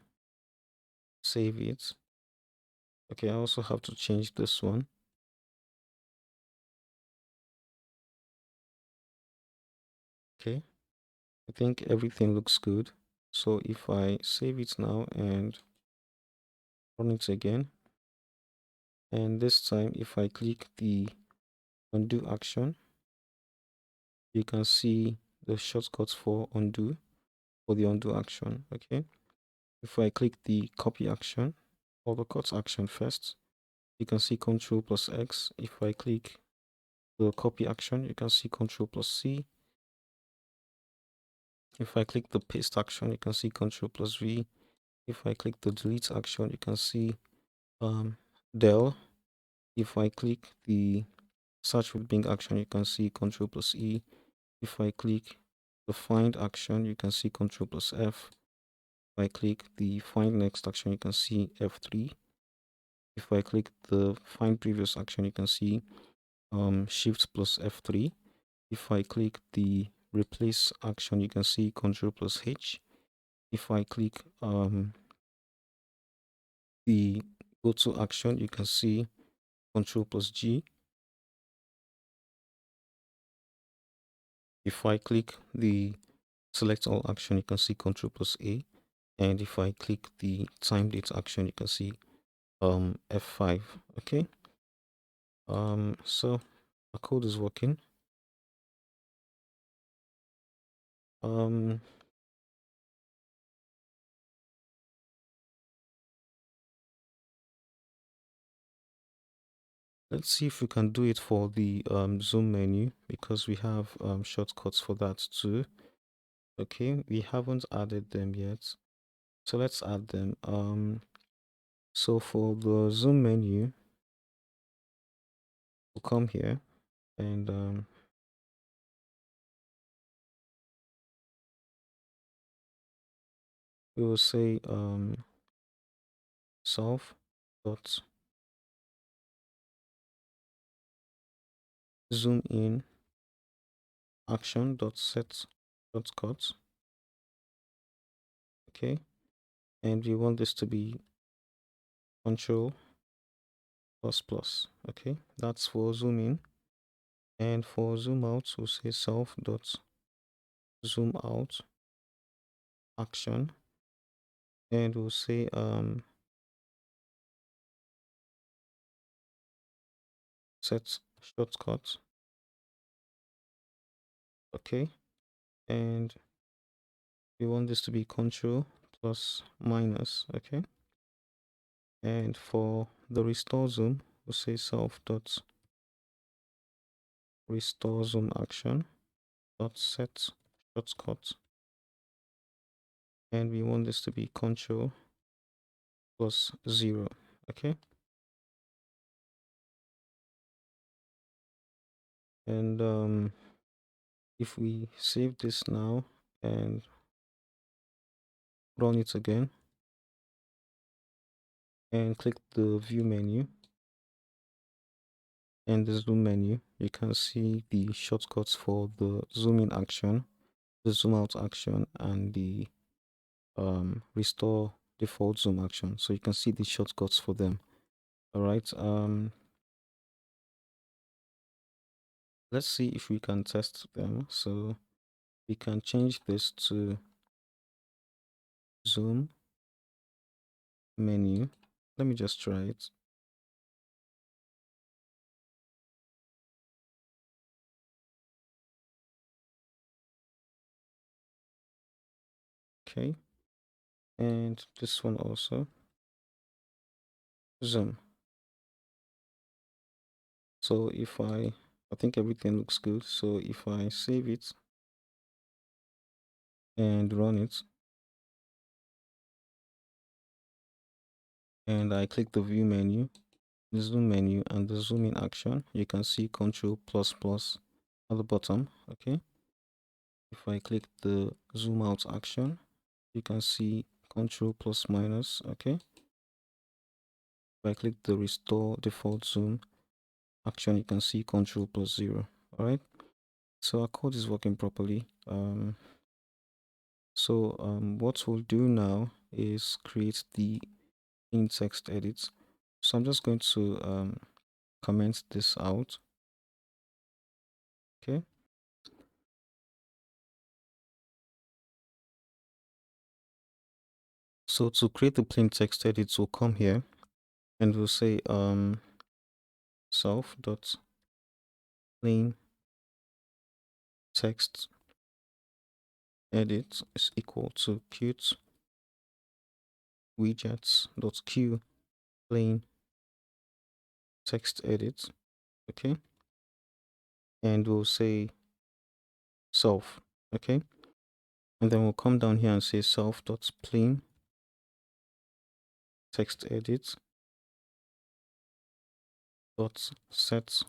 save it, okay, I also have to change this one. Okay, I think everything looks good. So if I save it now and run it again, and this time if I click the undo action, you can see the shortcuts for undo, for the undo action. Okay, if I click the copy action or the cut action first, you can see Control plus X. If I click the copy action, you can see Control plus C. If I click the paste action, you can see Control plus V. If I click the delete action, you can see del. If I click the search with Bing action, you can see Control plus E. If I click the find action, you can see Control plus F. If I click the find next action, you can see F3. If I click the find previous action, you can see Shift plus F3. If I click the replace action, you can see Control plus H. If I click the go to action, you can see Control plus G. If I click the select all action, you can see Control plus A. And if I click the time date action, you can see F5. Okay, so the code is working. Let's see if we can do it for the zoom menu, because we have shortcuts for that too. Okay, we haven't added them yet, so let's add them. So for the zoom menu, we'll come here and we will say self dot zoom in action dot set dot cut. Okay, and we want this to be Control plus plus. Okay, that's for zoom in. And for zoom out, we'll say self dot zoom out action, and we'll say set shortcut. Okay, and we want this to be Control plus minus. Okay, and for the restore zoom, we'll say self dot restore zoom action dot set shortcut, and we want this to be Control plus 0. Okay, and if we save this now and run it again and click the view menu, and the zoom menu, you can see the shortcuts for the zoom in action, the zoom out action, and the restore default zoom action. So you can see the shortcuts for them. All right. Let's see if we can test them. So we can change this to zoom menu. Let me just try it. Okay. And this one also, zoom. So if I think everything looks good. So if I save it and run it, and I click the view menu, the zoom menu, and the zoom in action, you can see Control plus plus at the bottom. Okay. If I click the zoom out action, you can see Control plus minus. Okay. If I click the restore default zoom action, you can see Control plus 0. All right. So our code is working properly. What we'll do now is create the in text edits. So I'm just going to comment this out. Okay. So to create the plain text edit, we'll come here and we'll say self dot plain text edit is equal to Qt widgets dot q plain text edit. Okay. And we'll say self. Okay. And then we'll come down here and say self dot plain text edit dot set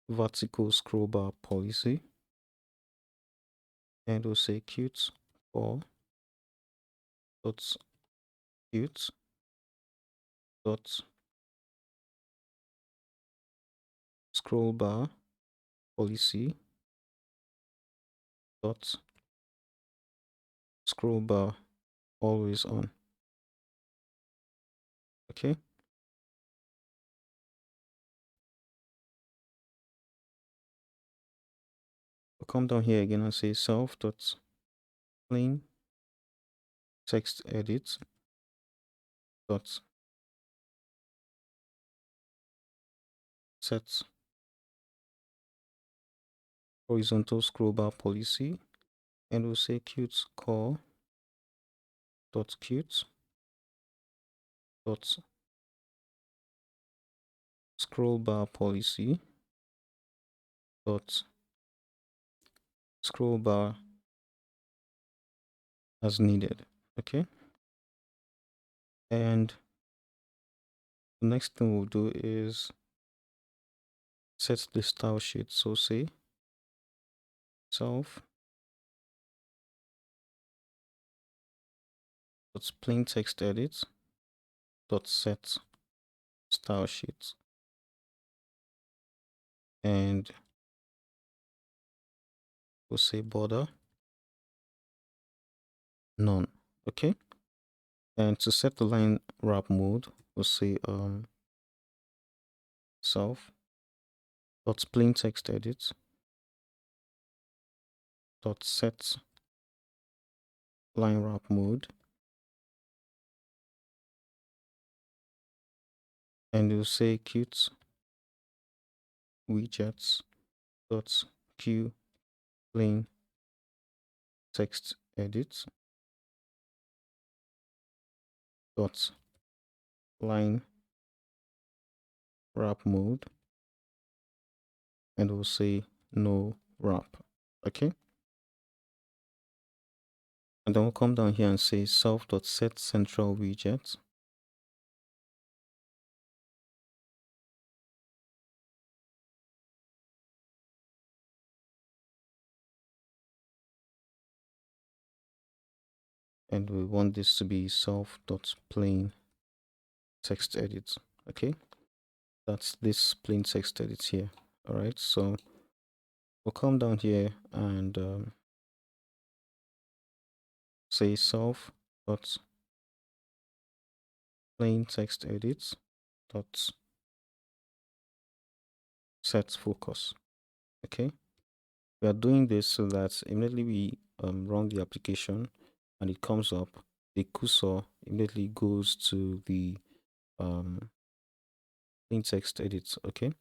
vertical scroll bar policy, and we'll say Qt for dot Qt dot scroll bar policy dot scroll bar always on. Okay. We'll come down here again and say self dot plain text edit dot set horizontal scroll bar policy, and we'll say Qt core dot Qt dot scroll bar policy dot scroll bar as needed. Okay. And the next thing we'll do is set the style sheet. So say self dot plain text edit dot set style sheet, and we'll say border none. Okay. And to set the line wrap mode, we'll say self dot plain text edit dot set line wrap mode, and we'll say Qt widgets dot q plain text edit dot line wrap mode, and we'll say no wrap. Okay. And then we'll come down here and say self dot set central widget and we want this to be self dot plain text edit. Okay. That's this plain text edit here. All right, so we'll come down here and say self dot plain text edit dot set focus. Okay, we are doing this so that immediately we run the application and it comes up, the cursor immediately goes to the um, plain text edit. Okay,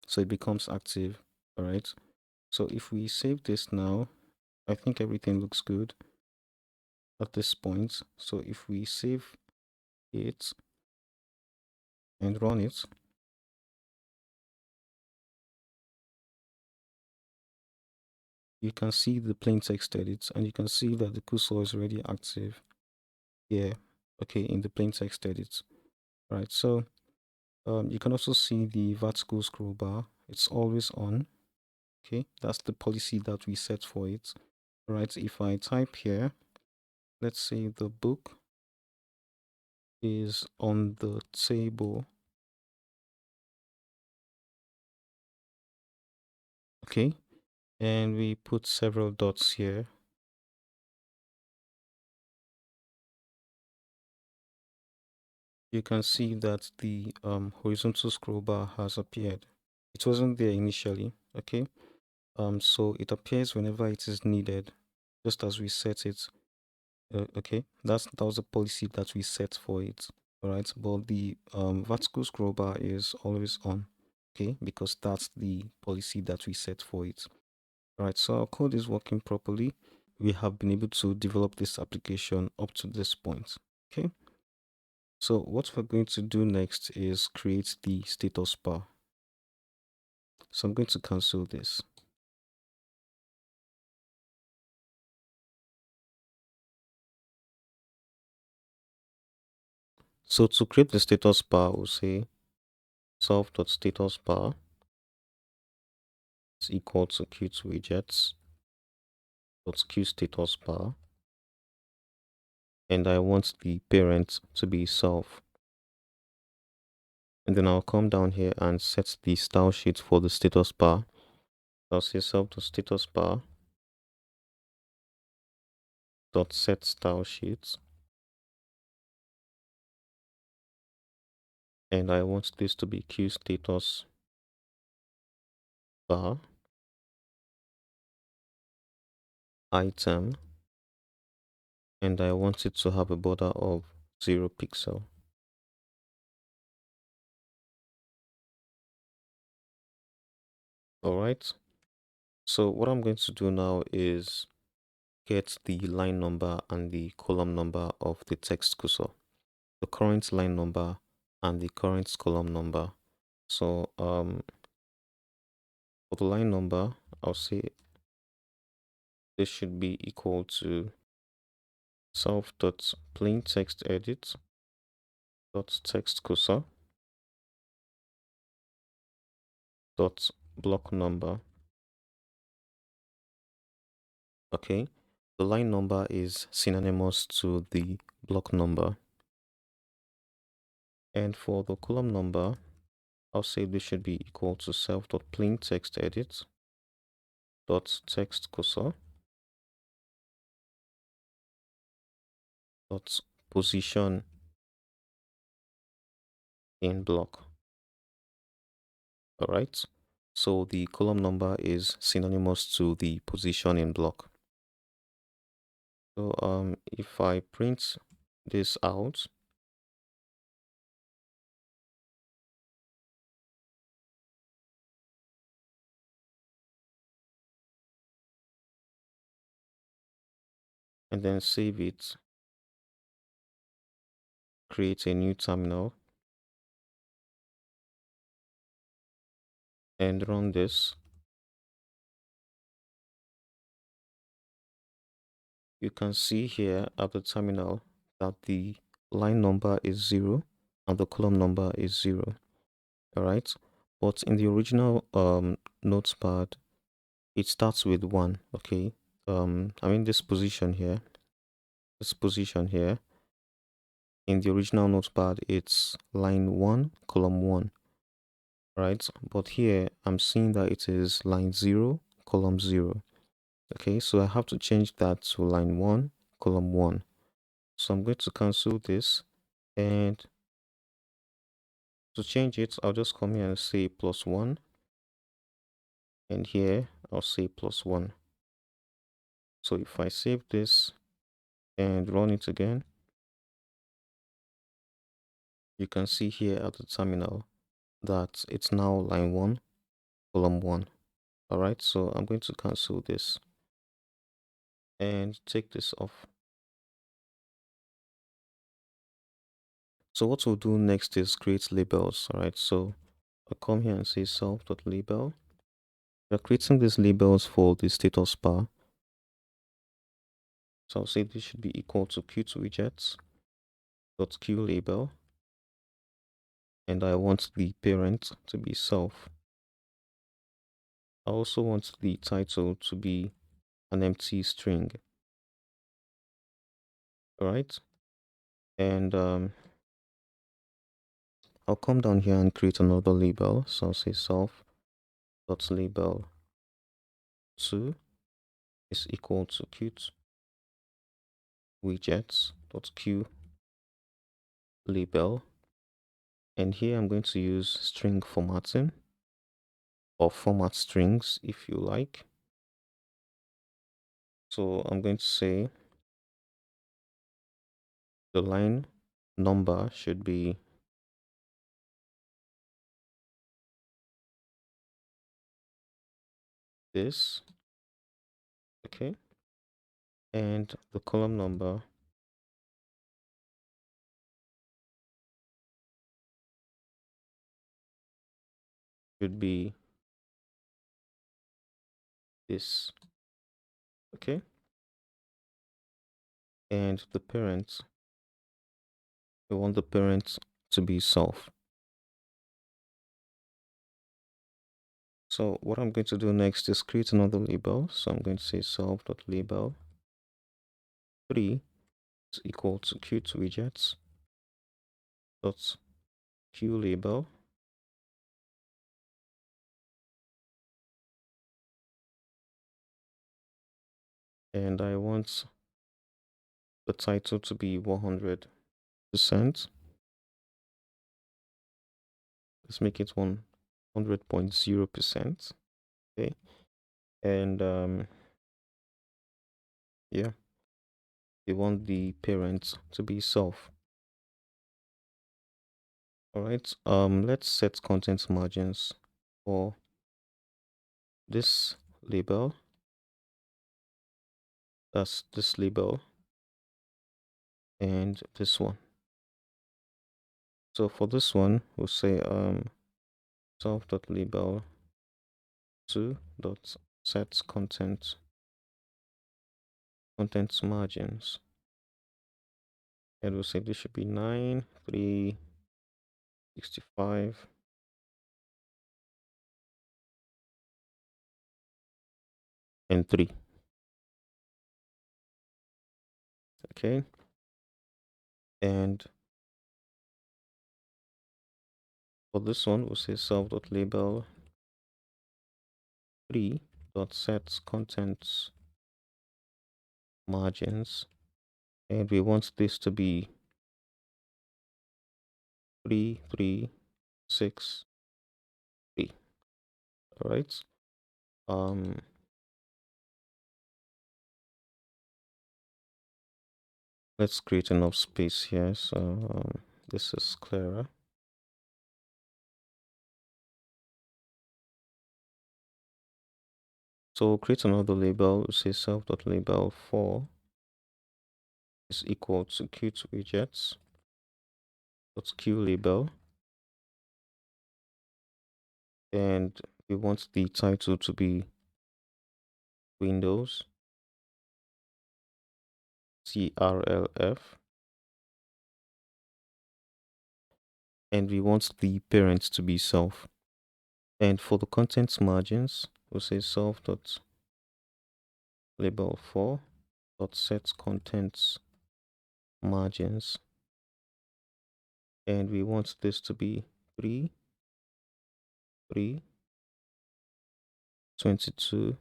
so it becomes active. All right, so if we save this now, I think everything looks good at this point. So if we save it and run it, you can see the plain text edit and you can see that the cursor is already active here, okay, in the plain text edit. Right, so you can also see the vertical scroll bar. It's always on. Okay, that's the policy that we set for it. Right, if I type here, let's say the book is on the table. Okay, and we put several dots here. You can see that the horizontal scroll bar has appeared. It wasn't there initially. Okay, so it appears whenever it is needed, just as we set it. Okay, that was a policy that we set for it. All right, but the vertical scroll bar is always on. Okay, because that's the policy that we set for it. All right, so our code is working properly. We have been able to develop this application up to this point. Okay, so what we're going to do next is create the status bar. So I'm going to cancel this. So to create the status bar, we'll say self.statusBar is equal to Qt widgets.QStatusBar, and I want the parent to be self. And then I'll come down here and set the style sheet for the status bar. I'll say self.statusBar dot set style sheet, and I want this to be QStatusBar item, and I want it to have a border of 0 pixel. All right, so what I'm going to do now is get the line number and the column number of the text cursor, the current line number and the current column number. So for the line number, I'll say this should be equal to self.plainTextEdit.textCursor dot block number. Okay, the line number is synonymous to the block number. And for the column number, I'll say this should be equal to self.plainTextEdit.textCursor dot position in block. All right, so the column number is synonymous to the position in block. So if I print this out, and then save it, create a new terminal, and run this, you can see here at the terminal that the line number is 0 and the column number is 0. All right, but in the original notepad, it starts with 1. Okay, I mean this position here, in the original notepad, it's line 1 column 1. right? But here I'm seeing that it is line 0, column 0. Okay, so I have to change that to line 1, column 1. So I'm going to cancel this, and to change it, I'll just come here and say +1, and here I'll say +1. So if I save this and run it again, you can see here at the terminal that it's now line 1, column 1. All right, so I'm going to cancel this and take this off. So what we'll do next is create labels. All right, so I'll come here and say self.label. We're creating these labels for the status bar. So I'll say this should be equal to Qt widgets.QLabel, and I want the parent to be self. I also want the title to be an empty string. All right, and I'll come down here and create another label. So I'll say self.label2 is equal to Qt widgets.QLabel, and here I'm going to use string formatting, or format strings if you like. So I'm going to say the line number should be this, okay, and the column number should be this, okay, and the parent, we want the parent to be self. So what I'm going to do next is create another label. So I'm going to say self.label3 is equal to Qt widgets.QLabel, and I want the title to be 100%. Let's make it 100.0%. Okay, and yeah, we want the parent to be self. All right, let's set content margins for this label. That's this label and this one. So for this one, we'll say self.label2.set content margins, and we'll say this should be 9, 3, 65, and 3. Okay, and for this one, we'll say self.label3.set content margins, and we want this to be 3, 3, 6, 3. All right, let's create enough space here, so this is clearer. So we'll create another label. We'll say self.label4 is equal to Qt widgets.QLabel, and we want the title to be Windows CRLF, and we want the parent to be self. And for the content margins, we'll say self.label4.set content margins, and we want this to be 3, 3, 22,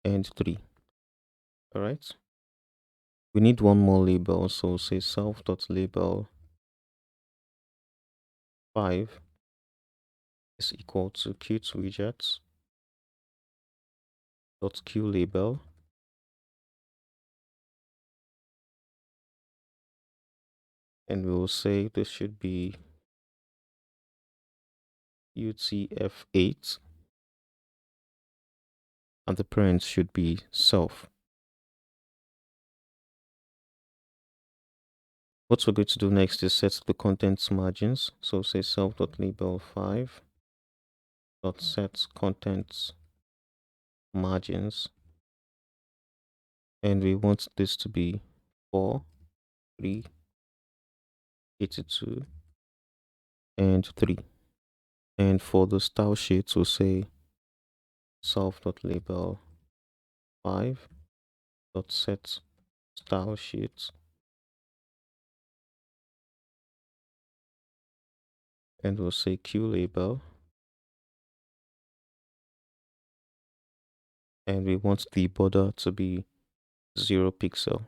and 3. All right. We need one more label, so say self.label 5 is equal to Qt widgets.QLabel, and we will say this should be UTF-8, and the parent should be self. What we're going to do next is set the contents margins. So say self.label 5 dot set contents margins, and we want this to be 4, 3, 82, and 3. And for the style sheet, we'll say self.label 5 dot set style sheet, and we'll say QLabel, and we want the border to be 0 pixel.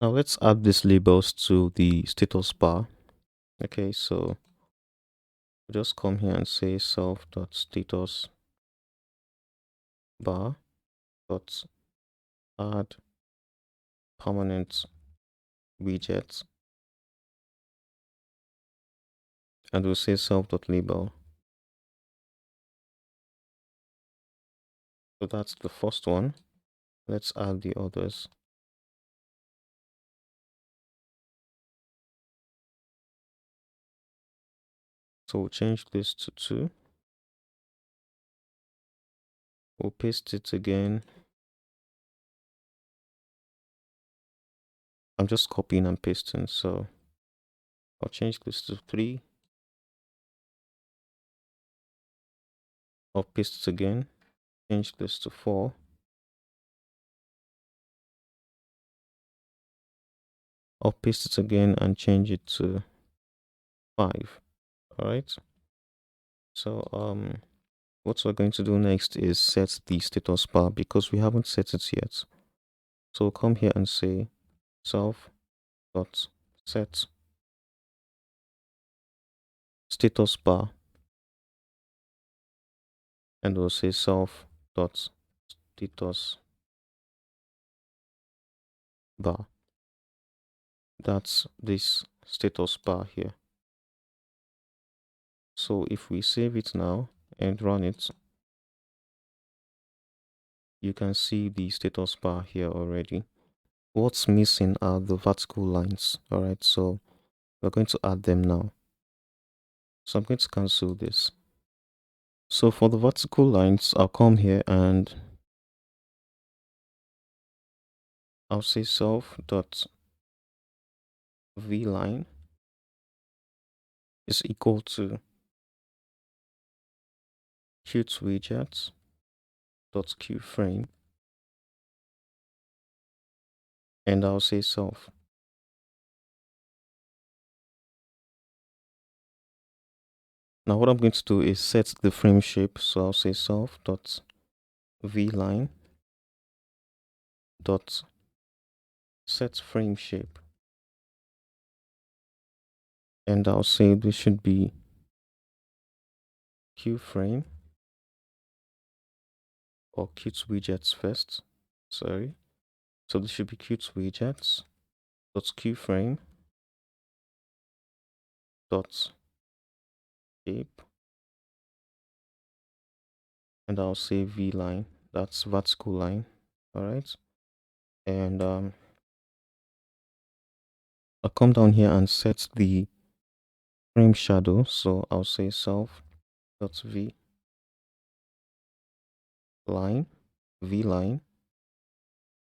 Now let's add these labels to the status bar. Okay, so just come here and say self.statusBar dot add permanent widget, and we'll say self.label. So that's the first one. Let's add the others. So we'll change this to 2. We'll paste it again. I'm just copying and pasting, so I'll change this to 3. I'll paste it again. Change this to 4. I'll paste it again and change it to 5. All right. So what we're going to do next is set the status bar because we haven't set it yet. So we'll come here and say self.set status bar, and we'll say self.status bar. That's this status bar here. So if we save it now and run it, you can see the status bar here already. What's missing are the vertical lines. All right, so we're going to add them now. So I'm going to cancel this. So for the vertical lines, I'll come here and I'll say self.vline is equal to QtWidgets.QFrame, and I'll say self. Now what I'm going to do is set the frame shape. So I'll say self.vline dot set frame shape, and I'll say this should be QFrame or QtWidgets first. Sorry. So this should be QtWidgets dot QFrame dot shape, and I'll say V line. That's vertical line. All right. And I'll come down here and set the frame shadow. So I'll say self.v line, v line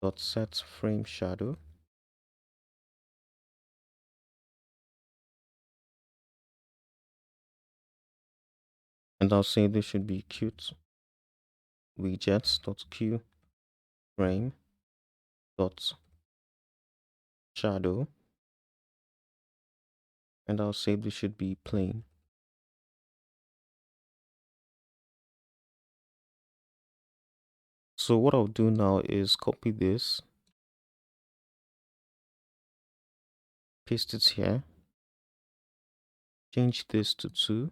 dot set frame shadow, and I'll say this should be cute widgets dot q frame dot shadow, and I'll say this should be plain. So what I'll do now is copy this, paste it here, change this to 2,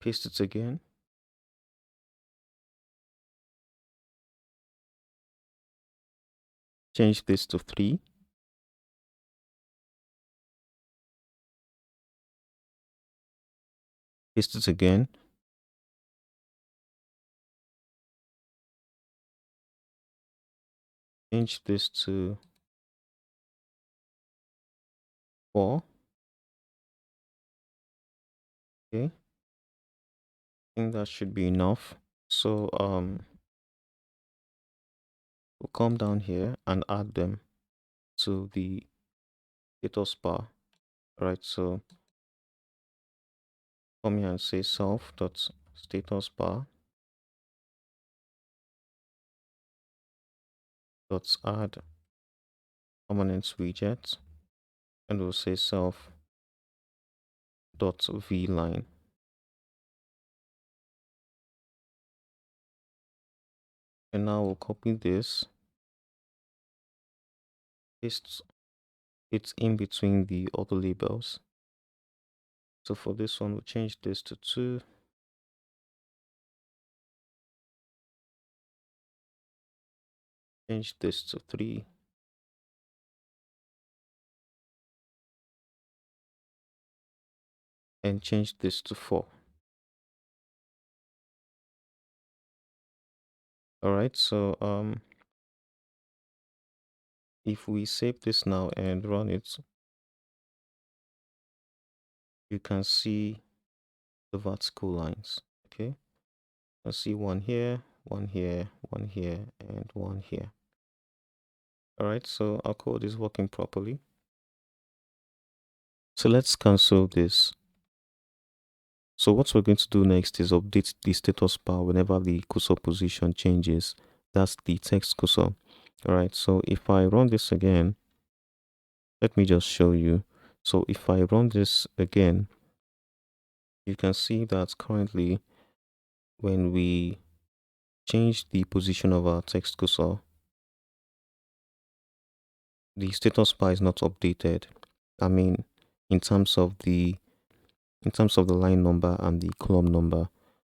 paste it again, change this to 3, paste it again, change this to 4. Okay, I think that should be enough. So we'll come down here and add them to the status bar. All right, so come here and say self.statusBar dot add permanent widget, and we'll say self dot vline. And now we'll copy this, paste it in between the other labels. So for this one, we'll change this to 2, change this to 3, and change this to 4. All right, so if we save this now and run it, you can see the vertical lines. Okay, I see one here, one here, one here, and one here. All right, so our code is working properly. So let's cancel this. So what we're going to do next is update the status bar whenever the cursor position changes. That's the text cursor. All right, so if I run this again, let me just show you. So if I run this again, you can see that currently when we change the position of our text cursor, the status bar is not updated. I mean, in terms of the line number and the column number.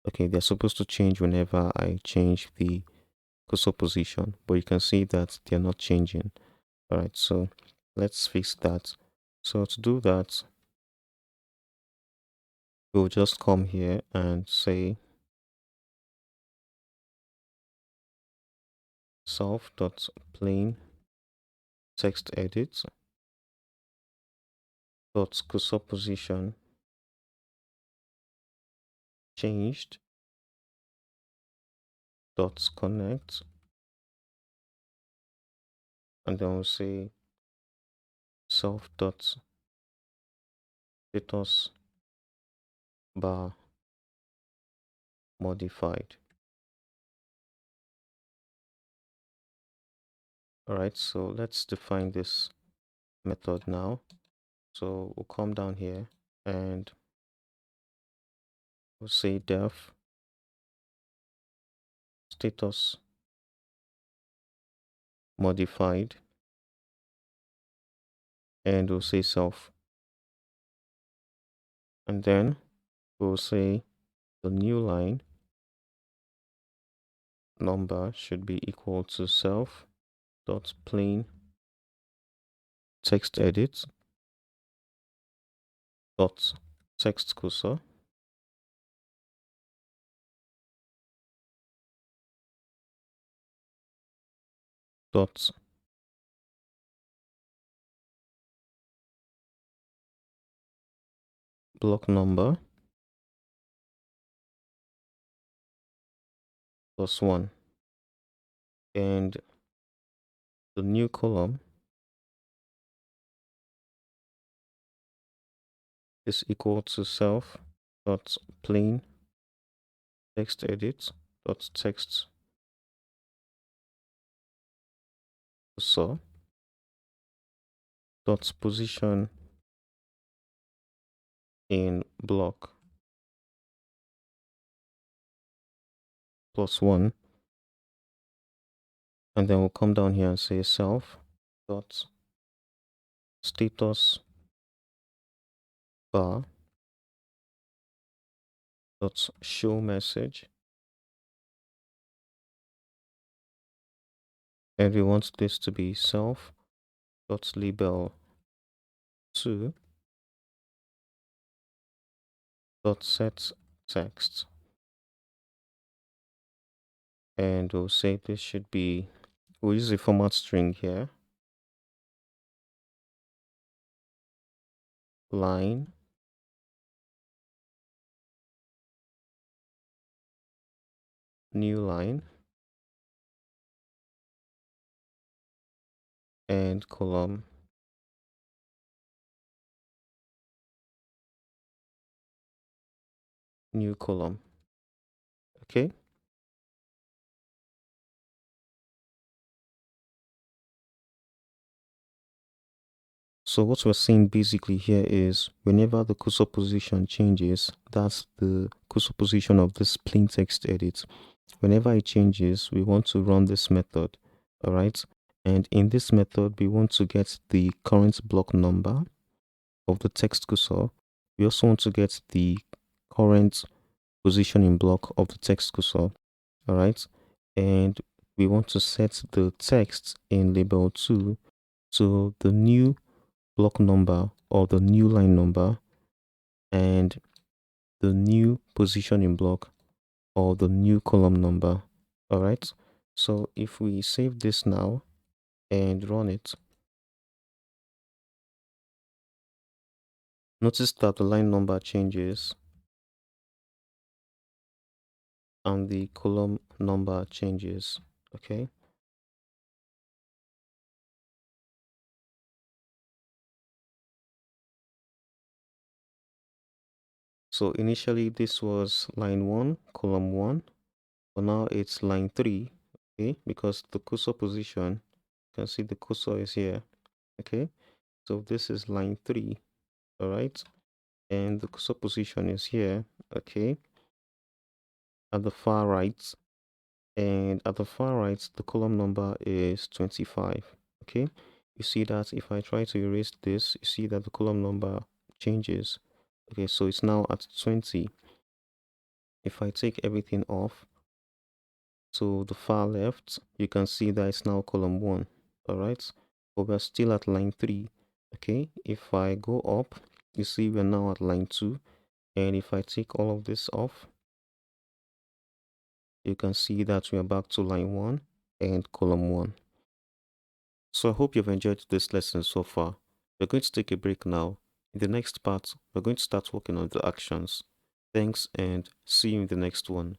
Okay, they're supposed to change whenever I change the cursor position, but you can see that they're not changing. All right, so let's fix that. So to do that, we'll just come here and say self.plainTextEdit dot cursor position changed dot connect, and then we'll say self dot status bar modified. All right, so let's define this method now. So we'll come down here and we'll say def status modified, and we'll say self, and then we'll say the new line number should be equal to self dot plain text edit dot text cursor dot block number plus 1, and the new column is equal to self dot plain text edit dot text cursor dot position in block +1, and then we'll come down here and say self dot status bar dot show message, and we want this to be self dot label 2 dot set text, and we'll say this should be, we'll use a format string here, line, new line, and column, new column. Okay, so what we're seeing basically here is whenever the cursor position changes, that's the cursor position of this plain text edit. Whenever it changes, we want to run this method. All right, and in this method we want to get the current block number of the text cursor. We also want to get the current position in block of the text cursor. All right, and we want to set the text in label 2 to the new block number or the new line number and the new position in block or the new column number. All right, so if we save this now and run it, notice that the line number changes and the column number changes. Okay, so initially this was line 1 column 1, but now it's line 3. Okay, because the cursor position, you can see the cursor is here. Okay, so this is line 3. All right, and the cursor position is here. Okay, at the far right, and at the far right the column number is 25. Okay, you see that if I try to erase this, you see that the column number changes. Okay, so it's now at 20. If I take everything off to the far left, you can see that it's now column 1. All right, but we're still at line 3. Okay, if I go up, you see we're now at line 2, and if I take all of this off, you can see that we are back to line 1 and column 1. So I hope you've enjoyed this lesson so far. We're going to take a break now. In the next part, we're going to start working on the actions. Thanks and see you in the next one.